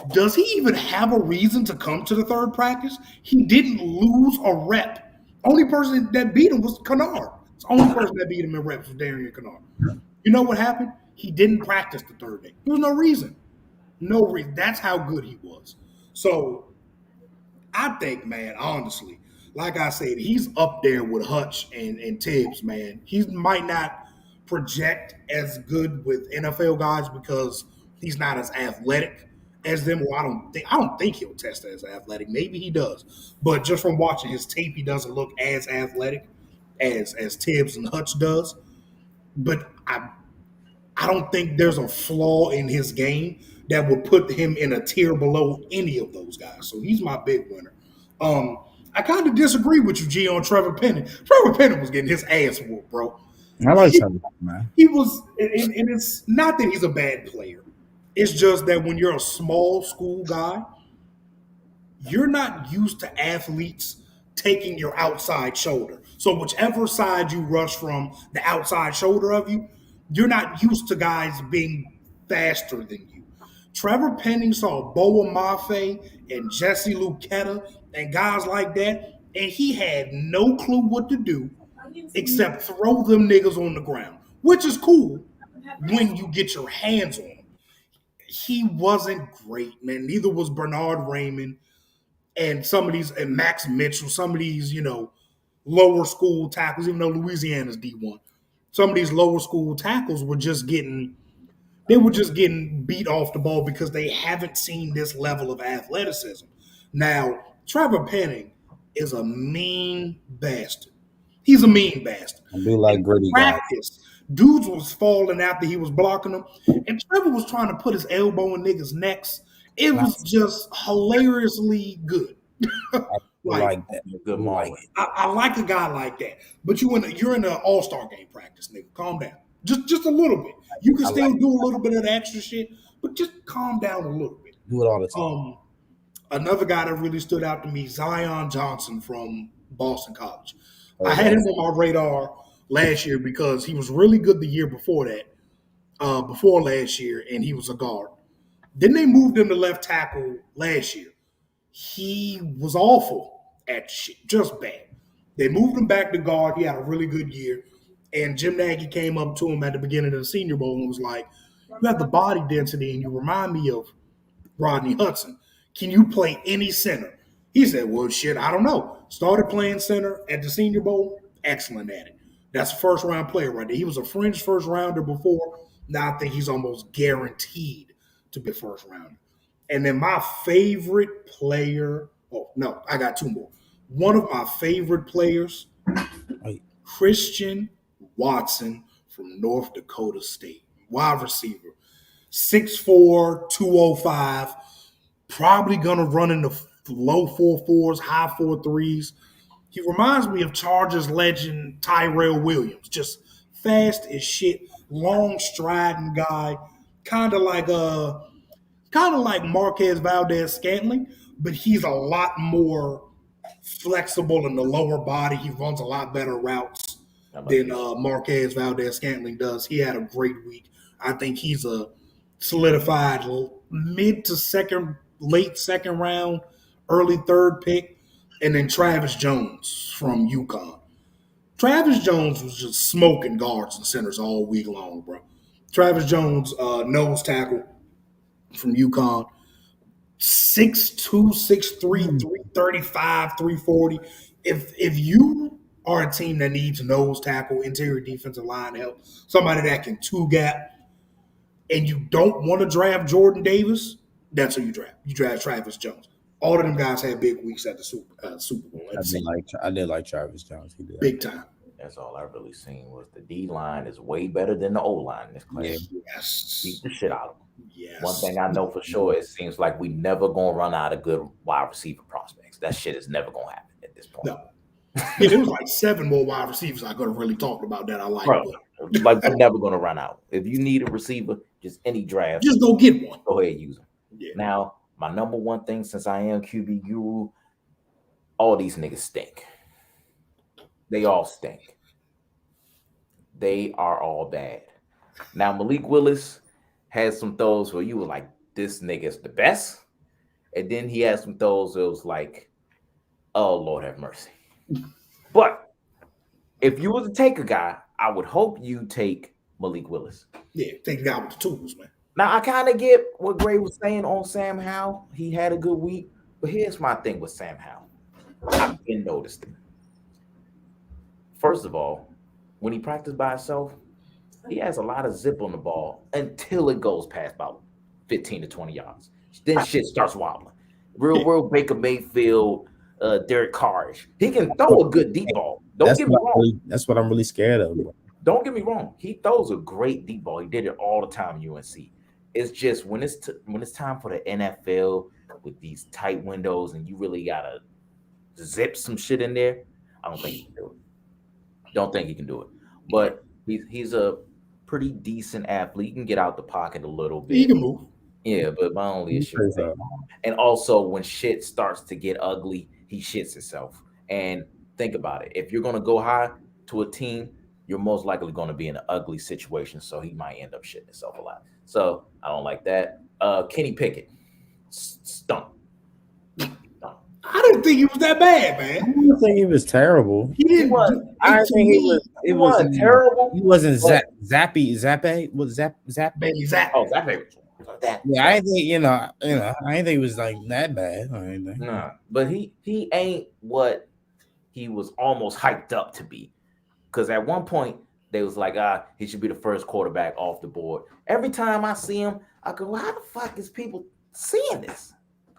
does he even have a reason to come to the third practice? He didn't lose a rep. Only person that beat him was Kennard. The only person that beat him in reps was Darian Kennard. You know what happened? He didn't practice the third day. There was no reason. No reason. That's how good he was. So I think, man, honestly, like I said, he's up there with Hutch and Tibbs, man. He might not project as good with NFL guys because he's not as athletic as them. Well, I don't think he'll test as athletic. Maybe he does. But just from watching his tape, he doesn't look as athletic as Tibbs and Hutch does. But I don't think there's a flaw in his game that would put him in a tier below any of those guys. So he's my big winner. I kind of disagree with you, G, on Trevor Penning. Trevor Penning was getting his ass whooped, bro. I like Trevor, man. He was, and it's not that he's a bad player. It's just that when you're a small school guy, you're not used to athletes taking your outside shoulder. So whichever side you rush from the outside shoulder of you, you're not used to guys being faster than you. Trevor Penning saw Boa Mafe and Jesse Luketa and guys like that, and he had no clue what to do except throw them niggas on the ground, which is cool when you get your hands on them. He wasn't great, man. Neither was Bernard Raymond and some of these, and Max Mitchell, some of these, lower school tackles, even though Louisiana's D1, some of these lower school tackles were just getting beat off the ball because they haven't seen this level of athleticism. Now, Trevor Penning is a mean bastard. He's a mean bastard. I do like In gritty guys. practice, dudes was falling after he was blocking them, and Trevor was trying to put his elbow in niggas' necks. It was just hilariously good. I Like like that. A good moment. I like a guy like that. But you're in an all-star game practice, nigga. Calm down. Just a little bit. You can still do a little bit of the extra shit, but just calm down a little bit. Do it all the time. Another guy that really stood out to me, Zion Johnson from Boston College. I had him on my radar last year because he was really good the year before that, before last year, and he was a guard. Then they moved him to left tackle last year. He was awful at shit, just bad. They moved him back to guard. He had a really good year. And Jim Nagy came up to him at the beginning of the Senior Bowl and was like, "You have the body density and you remind me of Rodney Hudson. Can you play any center?" He said, "Well, shit, I don't know." Started playing center at the Senior Bowl. Excellent at it. That's a first-round player right there. He was a fringe first-rounder before. Now I think he's almost guaranteed to be a first-rounder. And then my favorite player, oh, no, I got two more. One of my favorite players, Christian Watson from North Dakota State, wide receiver, 6'4", 205, probably going to run in the low 4.4s, high 4.3s. He reminds me of Chargers legend Tyrell Williams, just fast as shit, long striding guy, kind of like Marquez Valdez-Scantling, but he's a lot more flexible in the lower body. He runs a lot better routes than Marquez Valdez-Scantling does. He had a great week. I think he's a solidified mid to late second round, early third pick. And then Travis Jones from UConn. Travis Jones was just smoking guards and centers all week long, bro. Travis Jones, nose tackle from UConn, 6'2", 6'3", 335, 340. If you are a team that needs nose tackle, interior defensive line help, somebody that can two gap, and you don't want to draft Jordan Davis, that's who you draft. You draft Travis Jones. All of them guys had big weeks at the Super Bowl. I did like Travis Jones. He did big time. That's all I really seen was the D line is way better than the O line in this class. Yes. Beat the shit out of them. Yes. One thing I know for sure, it seems like we never gonna run out of good wide receiver prospects. That shit is never gonna happen at this point. No. Yeah, there was like 7 more wide receivers I could have really talked about that I like. Bro, like we're never gonna run out. If you need a receiver, just any draft, just go get one. Go ahead and use them. Yeah. Now, my number one thing, since I am QB guru, all these niggas stink. They all stink. They are all bad. Now, Malik Willis has some throws where you were like, this nigga's the best. And then he had some throws that was like, oh, Lord have mercy. But if you were to take a guy, I would hope you take Malik Willis. Yeah, take the guy with the tools, man. Now, I kind of get what Gray was saying on Sam Howell. He had a good week. But here's my thing with Sam Howell. I've been noticing. First of all, when he practiced by himself, he has a lot of zip on the ball until it goes past about 15 to 20 yards. Then shit starts wobbling. Real Baker Mayfield, Derek Carrish. He can throw a good deep ball. Don't get me wrong. That's what I'm really scared of. Bro. Don't get me wrong. He throws a great deep ball. He did it all the time in UNC. It's just when it's time for the NFL with these tight windows and you really gotta zip some shit in there, I don't think he can do it. Don't think he can do it. But he's a pretty decent athlete. He can get out the pocket a little bit. He can move. Yeah, but my only issue is that. And also when shit starts to get ugly, he shits himself. And think about it. If you're gonna go high to a team, you're most likely going to be in an ugly situation, so he might end up shitting himself a lot. So I don't like that. Kenny Pickett, stunk. I didn't think he was that bad, man. I didn't think he was terrible. He didn't. I think he wasn't terrible. He wasn't Zappe. Was Zap? Baby Zap. Oh, Zappe. That. Yeah, I think I didn't think it was like that bad or anything. Nah, but he ain't what he was almost hyped up to be. Because at one point they was like, he should be the first quarterback off the board. Every time I see him, I go, well, how the fuck is people seeing this?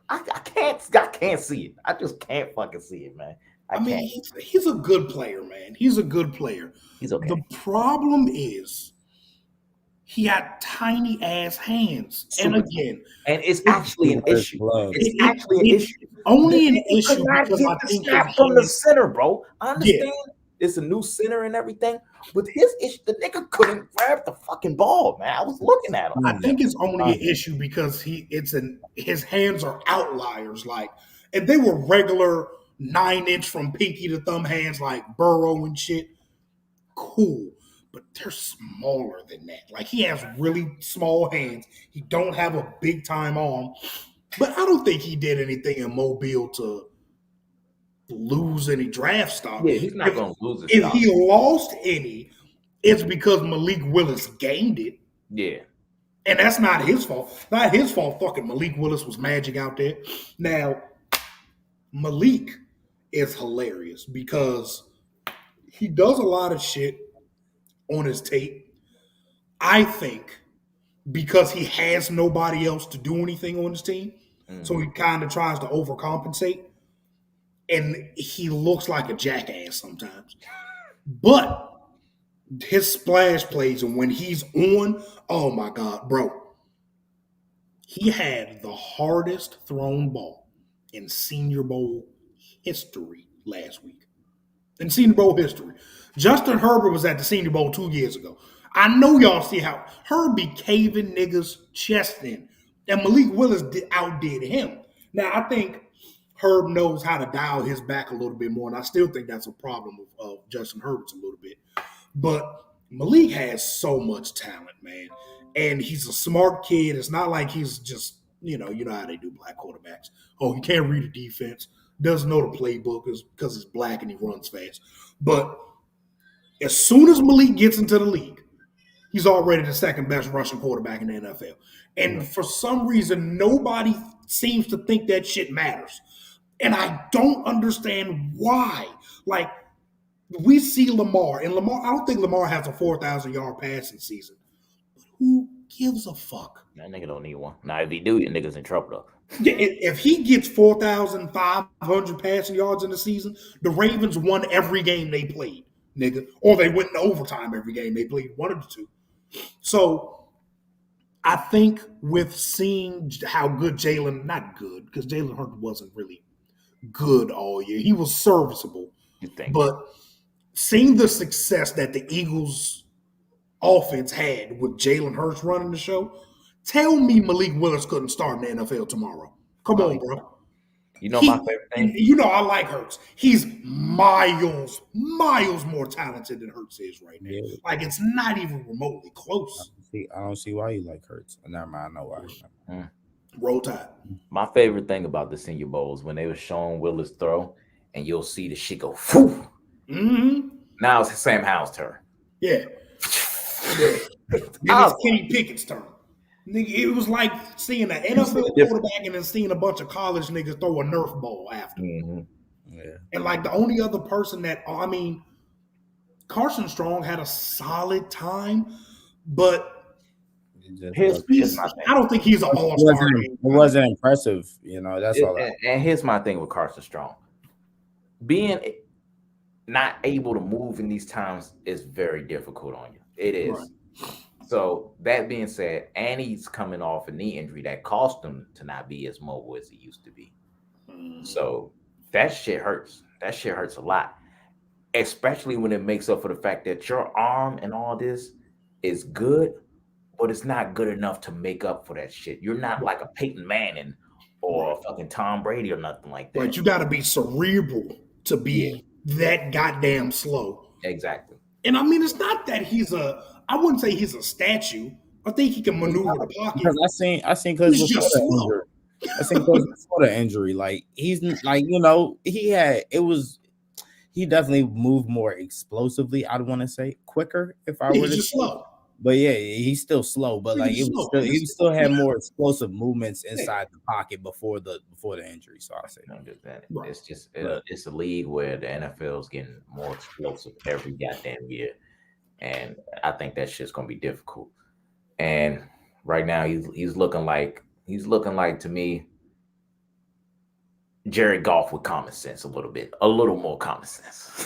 I can't see it. I just can't fucking see it, man. I mean, he's a good player, man. He's a good player. He's okay. The problem is he had tiny ass hands, and again, and it's actually an issue. It's actually an issue. Only an He could issue not because get I the think snap from the center, bro. I understand it's a new center and everything, but his issue, the nigga couldn't grab the fucking ball, man. I was looking at him. I think it's only an issue because his hands are outliers, like, if they were regular 9-inch from pinky to thumb hands like Burrow and shit, cool. But they're smaller than that. Like, he has really small hands. He don't have a big time arm. But I don't think he did anything in Mobile to lose any draft stock. Yeah, he's not going to lose his stock. If he lost any, it's because Malik Willis gained it. Yeah. And that's not his fault. Not his fault. Fucking Malik Willis was magic out there. Now, Malik is hilarious because he does a lot of shit on his tape. I think because he has nobody else to do anything on his team, so he kind of tries to overcompensate. And he looks like a jackass sometimes. But his splash plays, and when he's on, oh my God, bro. He had the hardest thrown ball in Senior Bowl history last week. In Senior Bowl history. Justin Herbert was at the Senior Bowl 2 years ago. I know y'all see how Herb be caving niggas' chest in. And Malik Willis outdid him. Now, I think Herb knows how to dial his back a little bit more, and I still think that's a problem of Justin Herbert's a little bit. But Malik has so much talent, man. And he's a smart kid. It's not like he's just, you know how they do black quarterbacks. Oh, he can't read a defense, doesn't know the playbook because he's black and he runs fast. But as soon as Malik gets into the league, he's already the second best rushing quarterback in the NFL. And for some reason, nobody seems to think that shit matters. And I don't understand why. Like, we see Lamar, and Lamar, I don't think Lamar has a 4,000-yard passing season. But who gives a fuck? That nigga don't need one. Now, if he do, your nigga's in trouble, though. If he gets 4,500 passing yards in the season, the Ravens won every game they played, nigga. Or they went in overtime every game they played, one of the two. So I think with seeing how good Jalen, not good, because Jalen Hurts wasn't really good all year. He was serviceable. You think? But seeing the success that the Eagles offense had with Jalen Hurts running the show, tell me Malik Willis couldn't start in the NFL tomorrow. Come on, bro. You know my favorite thing? You know I like Hurts. He's miles more talented than Hurts is right now. Yeah. Like, it's not even remotely close. I don't see why you like Hurts. Never mind, I know why. Roll Tide. My favorite thing about the Senior Bowl is when they were showing Willis throw, and you'll see the shit go, whew. Mm-hmm. Now it's Sam Howell's turn. Yeah. It's Kenny Pickett's turn. Nigga, it was like seeing an NFL quarterback and then seeing a bunch of college niggas throw a Nerf ball after. Mm-hmm. Yeah. And like the only other person Carson Strong had a solid time, but I don't think he's an all-star. It wasn't impressive, that's all. And here's my thing with Carson Strong. Being not able to move in these times is very difficult on you. It is. Right. So that being said, and he's coming off a knee injury that caused him to not be as mobile as he used to be. So that shit hurts. That shit hurts a lot, especially when it makes up for the fact that your arm and all this is good, but it's not good enough to make up for that shit. You're not like a Peyton Manning or a fucking Tom Brady or nothing like that. Right, you got to be cerebral to be that goddamn slow. Exactly. And I mean, it's not that I wouldn't say he's a statue. I think he can maneuver the pocket. Because I seen because before the injury, like he's like, he definitely moved more explosively. I'd want to say quicker if I were to just slow. But yeah, he's still slow. But like he still had more explosive movements inside the pocket before the injury. So I'll say that. It's just it's a league where the NFL is getting more explosive every goddamn year, and I think that shit's gonna be difficult. And right now he's looking like to me Jared Goff with common sense a little more common sense.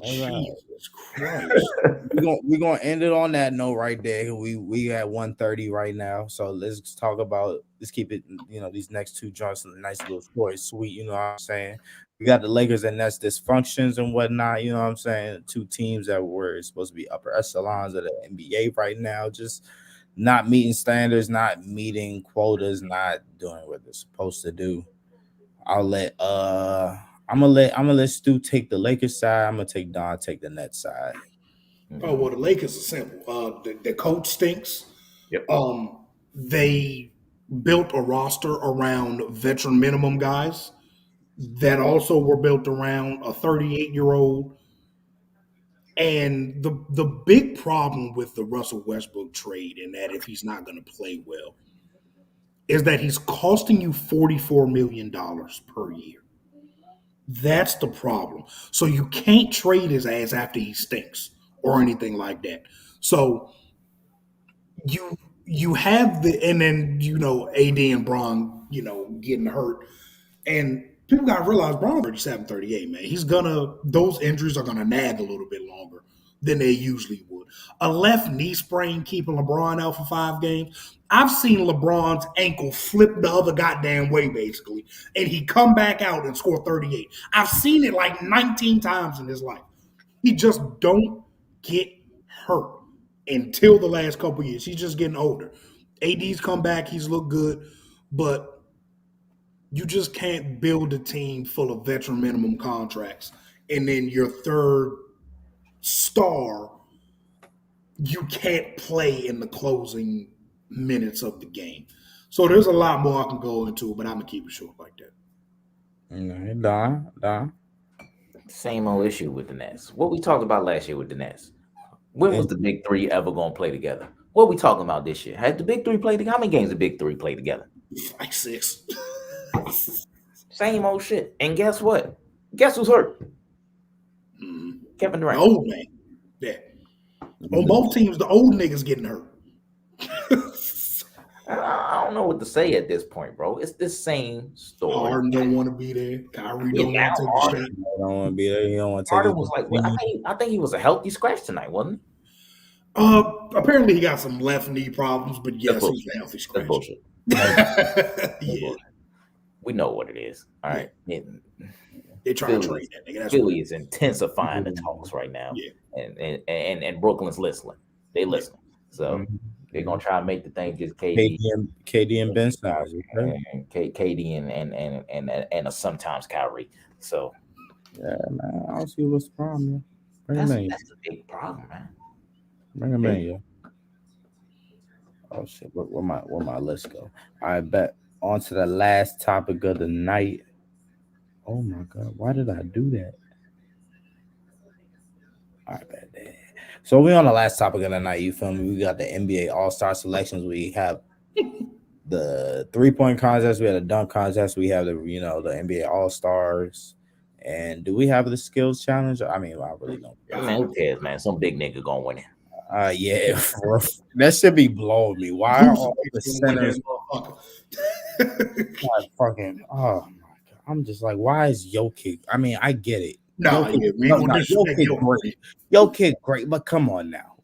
Jesus Christ. We're gonna end it on that note right there. We at 1:30 right now. So let's talk about, let's keep it, these next two joints, nice little short, sweet, you know what I'm saying? We got the Lakers and that's dysfunctions and whatnot, you know what I'm saying? Two teams that were supposed to be upper echelons of the NBA right now, just not meeting standards, not meeting quotas, not doing what they're supposed to do. I'll let I'm gonna let Stu take the Lakers side. I'm gonna take Don take the Nets side. Oh well, the Lakers are simple. The coach stinks. Yep. They built a roster around veteran minimum guys that also were built around a 38-year-old. And the big problem with the Russell Westbrook trade, and that if he's not going to play well, is that he's costing you $44 million per year. That's the problem. So you can't trade his ass after he stinks or anything like that. So you have and then AD and Bron getting hurt, and people got to realize Bron's 37, 38, man. Those injuries are gonna nag a little bit longer than they usually would. A left knee sprain keeping LeBron out for 5 games. I've seen LeBron's ankle flip the other goddamn way, basically, and he come back out and score 38. I've seen it like 19 times in his life. He just don't get hurt until the last couple years. He's just getting older. AD's come back. He's looked good, but you just can't build a team full of veteran minimum contracts and then your third star, you can't play in the closing minutes of the game. So there's a lot more I can go into, but I'm going to keep it short like that. Don. Same old issue with the Nets. What we talked about last year with the Nets. When was the big three ever going to play together? What we talking about this year? Had the big three played together? How many games the big three played together? Like 6. Same old shit. And guess what? Guess who's hurt? Kevin Durant. The old man. Yeah. On both teams, the old niggas getting hurt. I don't know what to say at this point, bro. It's the same story. Harden don't want to be there. Kyrie don't want to take the shot. He don't want to be there. He don't want to take Harden it. was like, well, I think he was a healthy scratch tonight, wasn't he? Apparently he got some left knee problems, but yes, he's a healthy scratch. That's bullshit. Yeah. We know what it is. All right. Yeah. They try to trade that nigga. That's Philly is intensifying the talks right now. Yeah. And Brooklyn's listening. They listen. So they're gonna try to make the thing just KD and Ben Simmons, and KD and a sometimes Kyrie. So yeah, man. I don't see what's the problem. That's a big problem, man. Bring him in, yo. Oh shit, where my list go? I bet on to the last topic of the night. Oh my god, why did I do that? I bet that. So we on the last topic of the night. You feel me? We got the NBA All-Star selections. We have the 3-point contest. We have the dunk contest. We have the the NBA All-Stars. And do we have the skills challenge? I mean, I really don't. Man, who cares, man? Some big nigga gonna win it. Yeah, that should be blowing me. Why are all the centers fucking? Oh my god! I'm just like, why is Jokic? I mean, I get it. Jokic great, but come on now.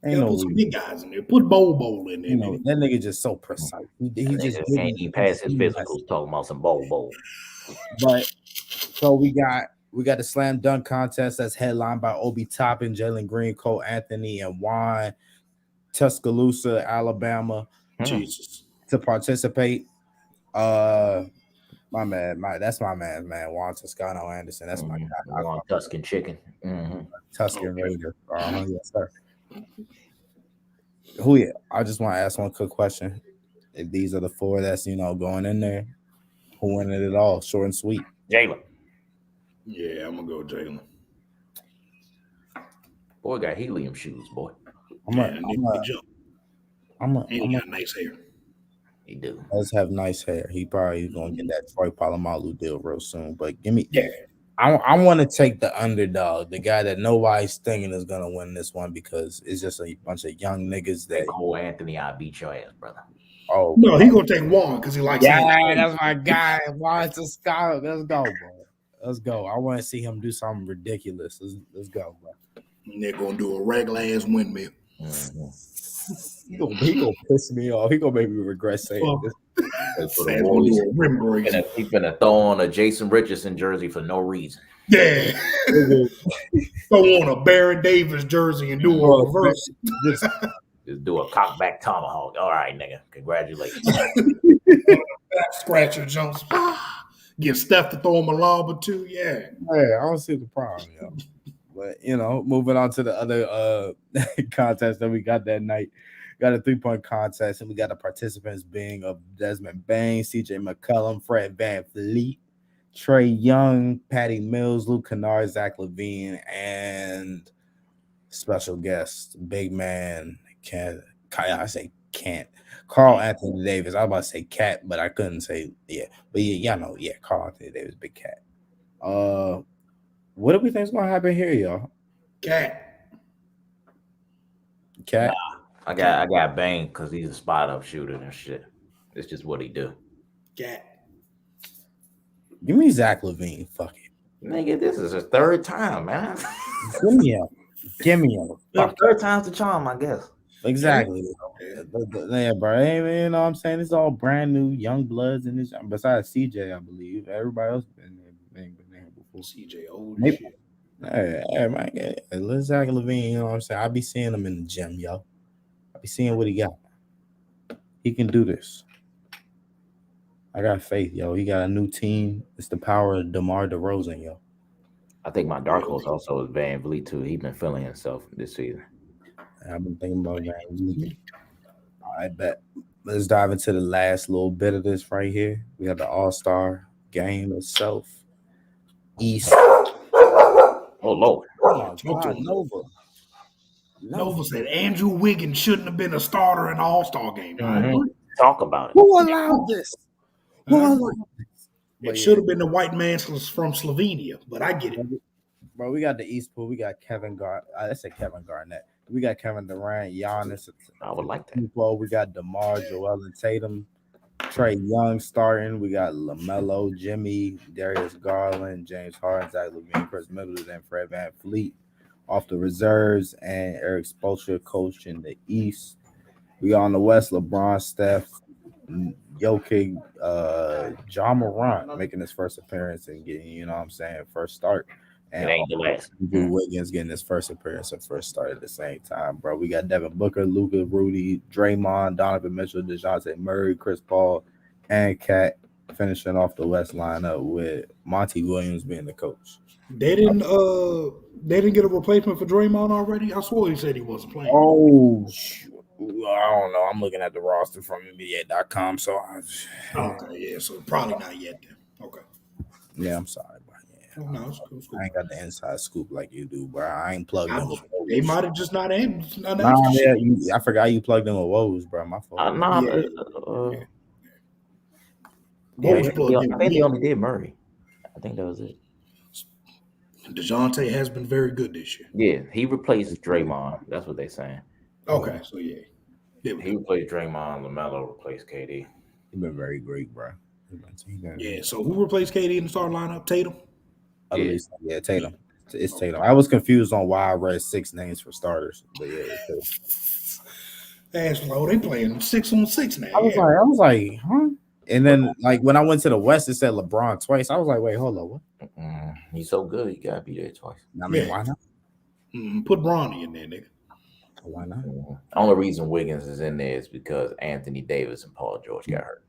Ain't put some big guys in there. Put Bowl in there. That nigga just so precise. He just can't even pass his physicals talking about some Bowl. But so we got the slam dunk contest that's headlined by Obi Toppin, Jalen Green, Cole Anthony, and Juan Tuscaloosa, Alabama. Jesus. To participate. That's my man, Juan Toscano Anderson. That's my guy. Juan Tuscan chicken. Tuscan Raider. Yes, sir. I just want to ask one quick question. If these are the 4 that's going in there, who winning it all? Short and sweet. Jalen. Yeah, I'm gonna go with Jalen. Boy got helium shoes, boy. He got nice hair. He do. Does have nice hair. He probably gonna get that Troy Polamalu deal real soon. But give me, yeah. I want to take the underdog, the guy that nobody's thinking is gonna win this one because it's just a bunch of young niggas that. Cole Anthony, I beat your ass, brother. Oh, No, he gonna take Juan because he likes yeah, him. that's my guy. Why it's a scholar? Let's go, bro. Let's go. I want to see him do something ridiculous. Let's go, bro. And they're gonna do a regular ass windmill. He gonna piss me off. He gonna make me regret saying this. For the He's gonna Warriors, do a rim brazier. he finna throw on a Jason Richardson jersey for no reason. Yeah. Throw on a Baron Davis jersey and do a reverse. Just do a cockback tomahawk. All right, nigga. Congratulations. Scratcher jumps. Get Steph to throw him a lob or two. Yeah. I don't see the problem, yo. But moving on to the other contest that we got that night. Got a 3-point contest, and we got the participants being of Desmond Bain, CJ McCollum, Fred VanVleet, Trey Young, Patty Mills, Luke Kennard, Zach LaVine, and special guest, big man, Carl Anthony Davis. I was about to say Cat, but I couldn't say But Carl Anthony Davis, big cat. What do we think is gonna happen here, y'all? Cat. Cat. I got Bang because he's a spot up shooter and shit. It's just what he do. Cat. Give me Zach LaVine. Fuck it. Nigga, this is his third time, man. Give me him. Third time's the charm, I guess. Exactly. Yeah, bro. You know what I'm saying? It's all brand new young bloods in this. Besides CJ, I believe everybody else been there before. CJ old Maybe. shit. Hey, man, let's Zach LaVine. You know what I'm saying? I be seeing him in the gym, yo. I be seeing what he got. He can do this. I got faith, yo. He got a new team. It's the power of DeMar DeRozan, yo. I think my dark horse also is Van Vliet too. He's been feeling himself this season. I've been thinking about that. I bet. Let's dive into the last little bit of this right here. We have the All-Star game itself. East. Oh Lord. Oh God, Nova said Andrew Wiggins shouldn't have been a starter in the All-Star game. Mm-hmm. Talk about it. Who allowed this? It should have been the white man from Slovenia, but I get it. Bro, we got the East Pool. We got Kevin Garnett. We got Kevin Durant, Giannis. I would like that. We got DeMar, Joel, and Tatum. Trey Young starting. We got LaMelo, Jimmy, Darius Garland, James Harden, Zach LaVine, Chris Middleton, and Fred VanVleet off the reserves, and Eric Spoelstra coaching the East. We on the West, LeBron, Steph, Jokic, John Morant making his first appearance and getting, first start. And it ain't the last. Andrew Wiggins getting his first appearance and first start at the same time, bro. We got Devin Booker, Luka, Rudy, Draymond, Donovan Mitchell, DeJounte Murray, Chris Paul, and Cat finishing off the West lineup with Monty Williams being the coach. They didn't get a replacement for Draymond already? I swore he said he wasn't playing. Oh, I don't know. I'm looking at the roster from NBA.com, so so probably not yet then. Okay. Yeah, I'm sorry, bro. No, it's cool. I ain't got the inside scoop like you do, bro. I ain't plugged in with Woes. They might have just not answered. I forgot you plugged in with Woes, bro. My fault. I think they only did Murray. I think that was it. DeJounte has been very good this year. Yeah, he replaces Draymond. That's what they're saying. Okay, so yeah. He replaced Draymond. LaMelo replaced KD. He's been very great, bro. Yeah, so who replaced KD in the starting lineup? Tatum? Tatum. It's Tatum. I was confused on why I read 6 names for starters, but yeah, Ass low. They playing 6-on-6 now. I was like, huh? And then, when I went to the West, it said LeBron twice. I was like, wait, hold on, what? He's so good, you gotta be there twice. I mean, why not? Put Bronny in there, nigga. Why not? Only reason Wiggins is in there is because Anthony Davis and Paul George got hurt.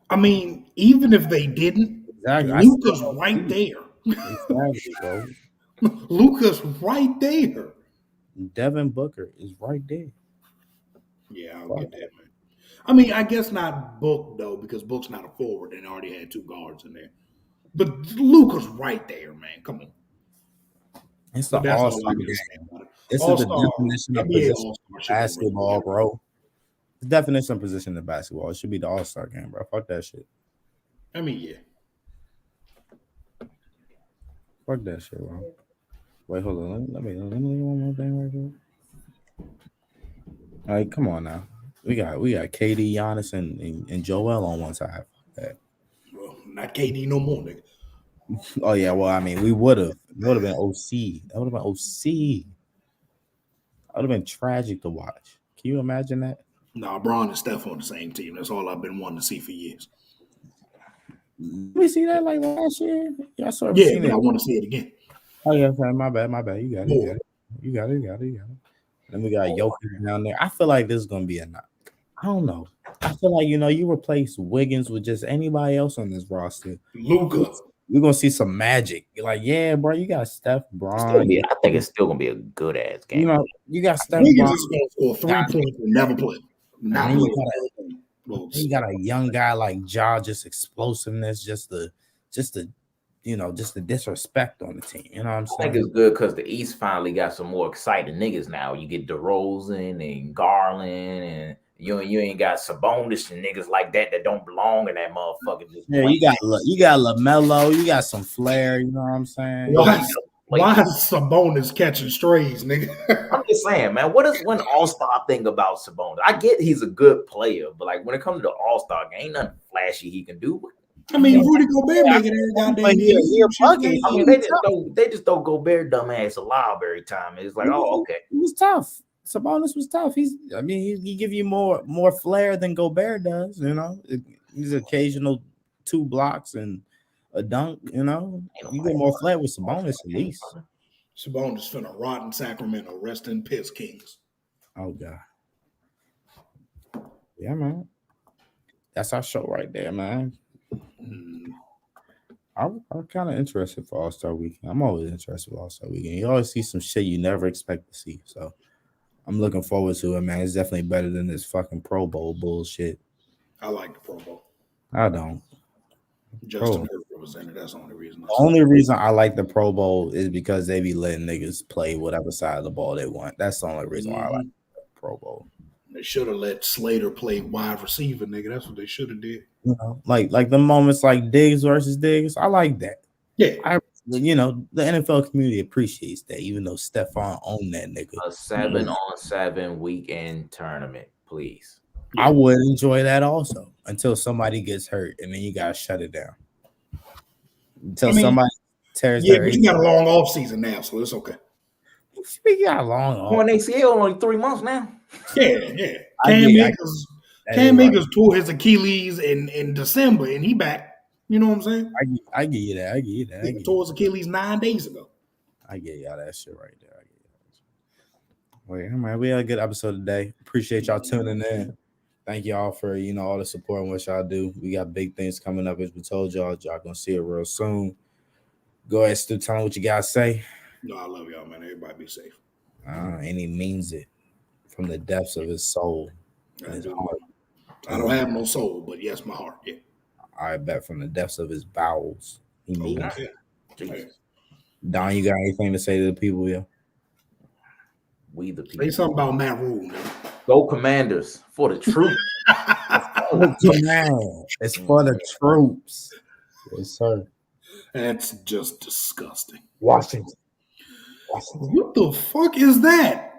I mean, even if they didn't, Luka's right there. Exactly, bro. Luka's right there. Devin Booker is right there. Yeah, I'll get that, man. I mean, I guess not Book, though, because Book's not a forward and already had 2 guards in there. But Luka's right there, man. Come on. It's the all-star game. This is the definition of position basketball, bro. The definition of position in basketball. It should be the all-star game, bro. Fuck that shit. I mean, yeah. Fuck that shit, bro. Wait, hold on. Let me one more thing right here. All right, come on now. We got KD, Giannis, and Joel on one side. Well, not KD no more, nigga. Oh yeah, well I mean we would have. It would have been OC. That would have been OC. That would have been tragic to watch. Can you imagine that? Nah, Braun and Steph on the same team. That's all I've been wanting to see for years. We see that like last year. Yeah, I saw it. Yeah, but I want to see it again. Oh yeah, my bad. You got it. You got it. Then we got Jokic down there. I feel like this is gonna be a knock. I don't know. I feel like you replace Wiggins with just anybody else on this roster. Luka. You're gonna see some magic. You're like, yeah, bro, you got Steph, Braun. I think it's still gonna be a good ass game. You know, you got Steph. Wiggins is gonna score 3 points and never play. Not play. You got a young guy like Ja, just explosiveness, just the disrespect on the team. You know what I'm saying? I think it's good because the East finally got some more exciting niggas now. You get DeRozan and Garland, and you ain't got Sabonis and niggas like that don't belong in that motherfucker. Yeah, you got LaMelo, you got some flair. You know what I'm saying? Why is Sabonis catching strays, nigga? I'm just saying, man. What is one All-Star thing about Sabonis? I get he's a good player, but like when it comes to the All-Star game, ain't nothing flashy he can do. I mean, Rudy Gobert making every goddamn game. I mean, they just don't Gobert dumbass alive every time. It's like, oh, okay. He was tough. Sabonis was tough. He give you more flair than Gobert does. You know, he's occasional 2 blocks and a dunk. You know, you get more flair with Sabonis at least. Sabonis finna rot in Sacramento. Rest in piss, Kings. Oh God. Yeah, man. That's our show right there, man. I'm kind of interested for All-Star Weekend. I'm always interested for All-Star Weekend. You always see some shit you never expect to see. So I'm looking forward to it, man. It's definitely better than this fucking Pro Bowl bullshit. I like the Pro Bowl. I don't. Justin Herbert was in it. That's the only reason. The only reason I like the Pro Bowl is because they be letting niggas play whatever side of the ball they want. That's the only reason why I like the Pro Bowl. They should have let Slater play wide receiver, nigga. That's what they should have did. You know, like the moments like Diggs versus Diggs. I like that. Yeah. The NFL community appreciates that, even though Stephon owned that nigga. A 7-on-7 weekend tournament, please. I would enjoy that also until somebody gets hurt, and then you gotta shut it down. Until somebody tears their but you got a long off season now, so it's okay. We got a long off. Going ACL only 3 months now. Yeah. Cam Akers tore his Achilles in December, and he back. You know what I'm saying? I get you that. He tore his Achilles 9 days ago. I get y'all that shit right there. Wait, man, we had a good episode today. Appreciate y'all tuning in. Thank y'all for all the support and what y'all do. We got big things coming up, as we told y'all. Y'all gonna see it real soon. Go ahead, Stu. Tell them what you gotta say. No, I love y'all, man. Everybody be safe. And he means it from the depths of his soul and his heart. I don't have no soul, but yes, my heart. Yeah. I bet from the depths of his bowels, he means it. Yeah. Don, you got anything to say to the people, yo? We the people. Say something about Matt Rule, man. Go Commanders for the troops. It's for the troops. Yes, sir. That's just disgusting. Washington. What the fuck is that?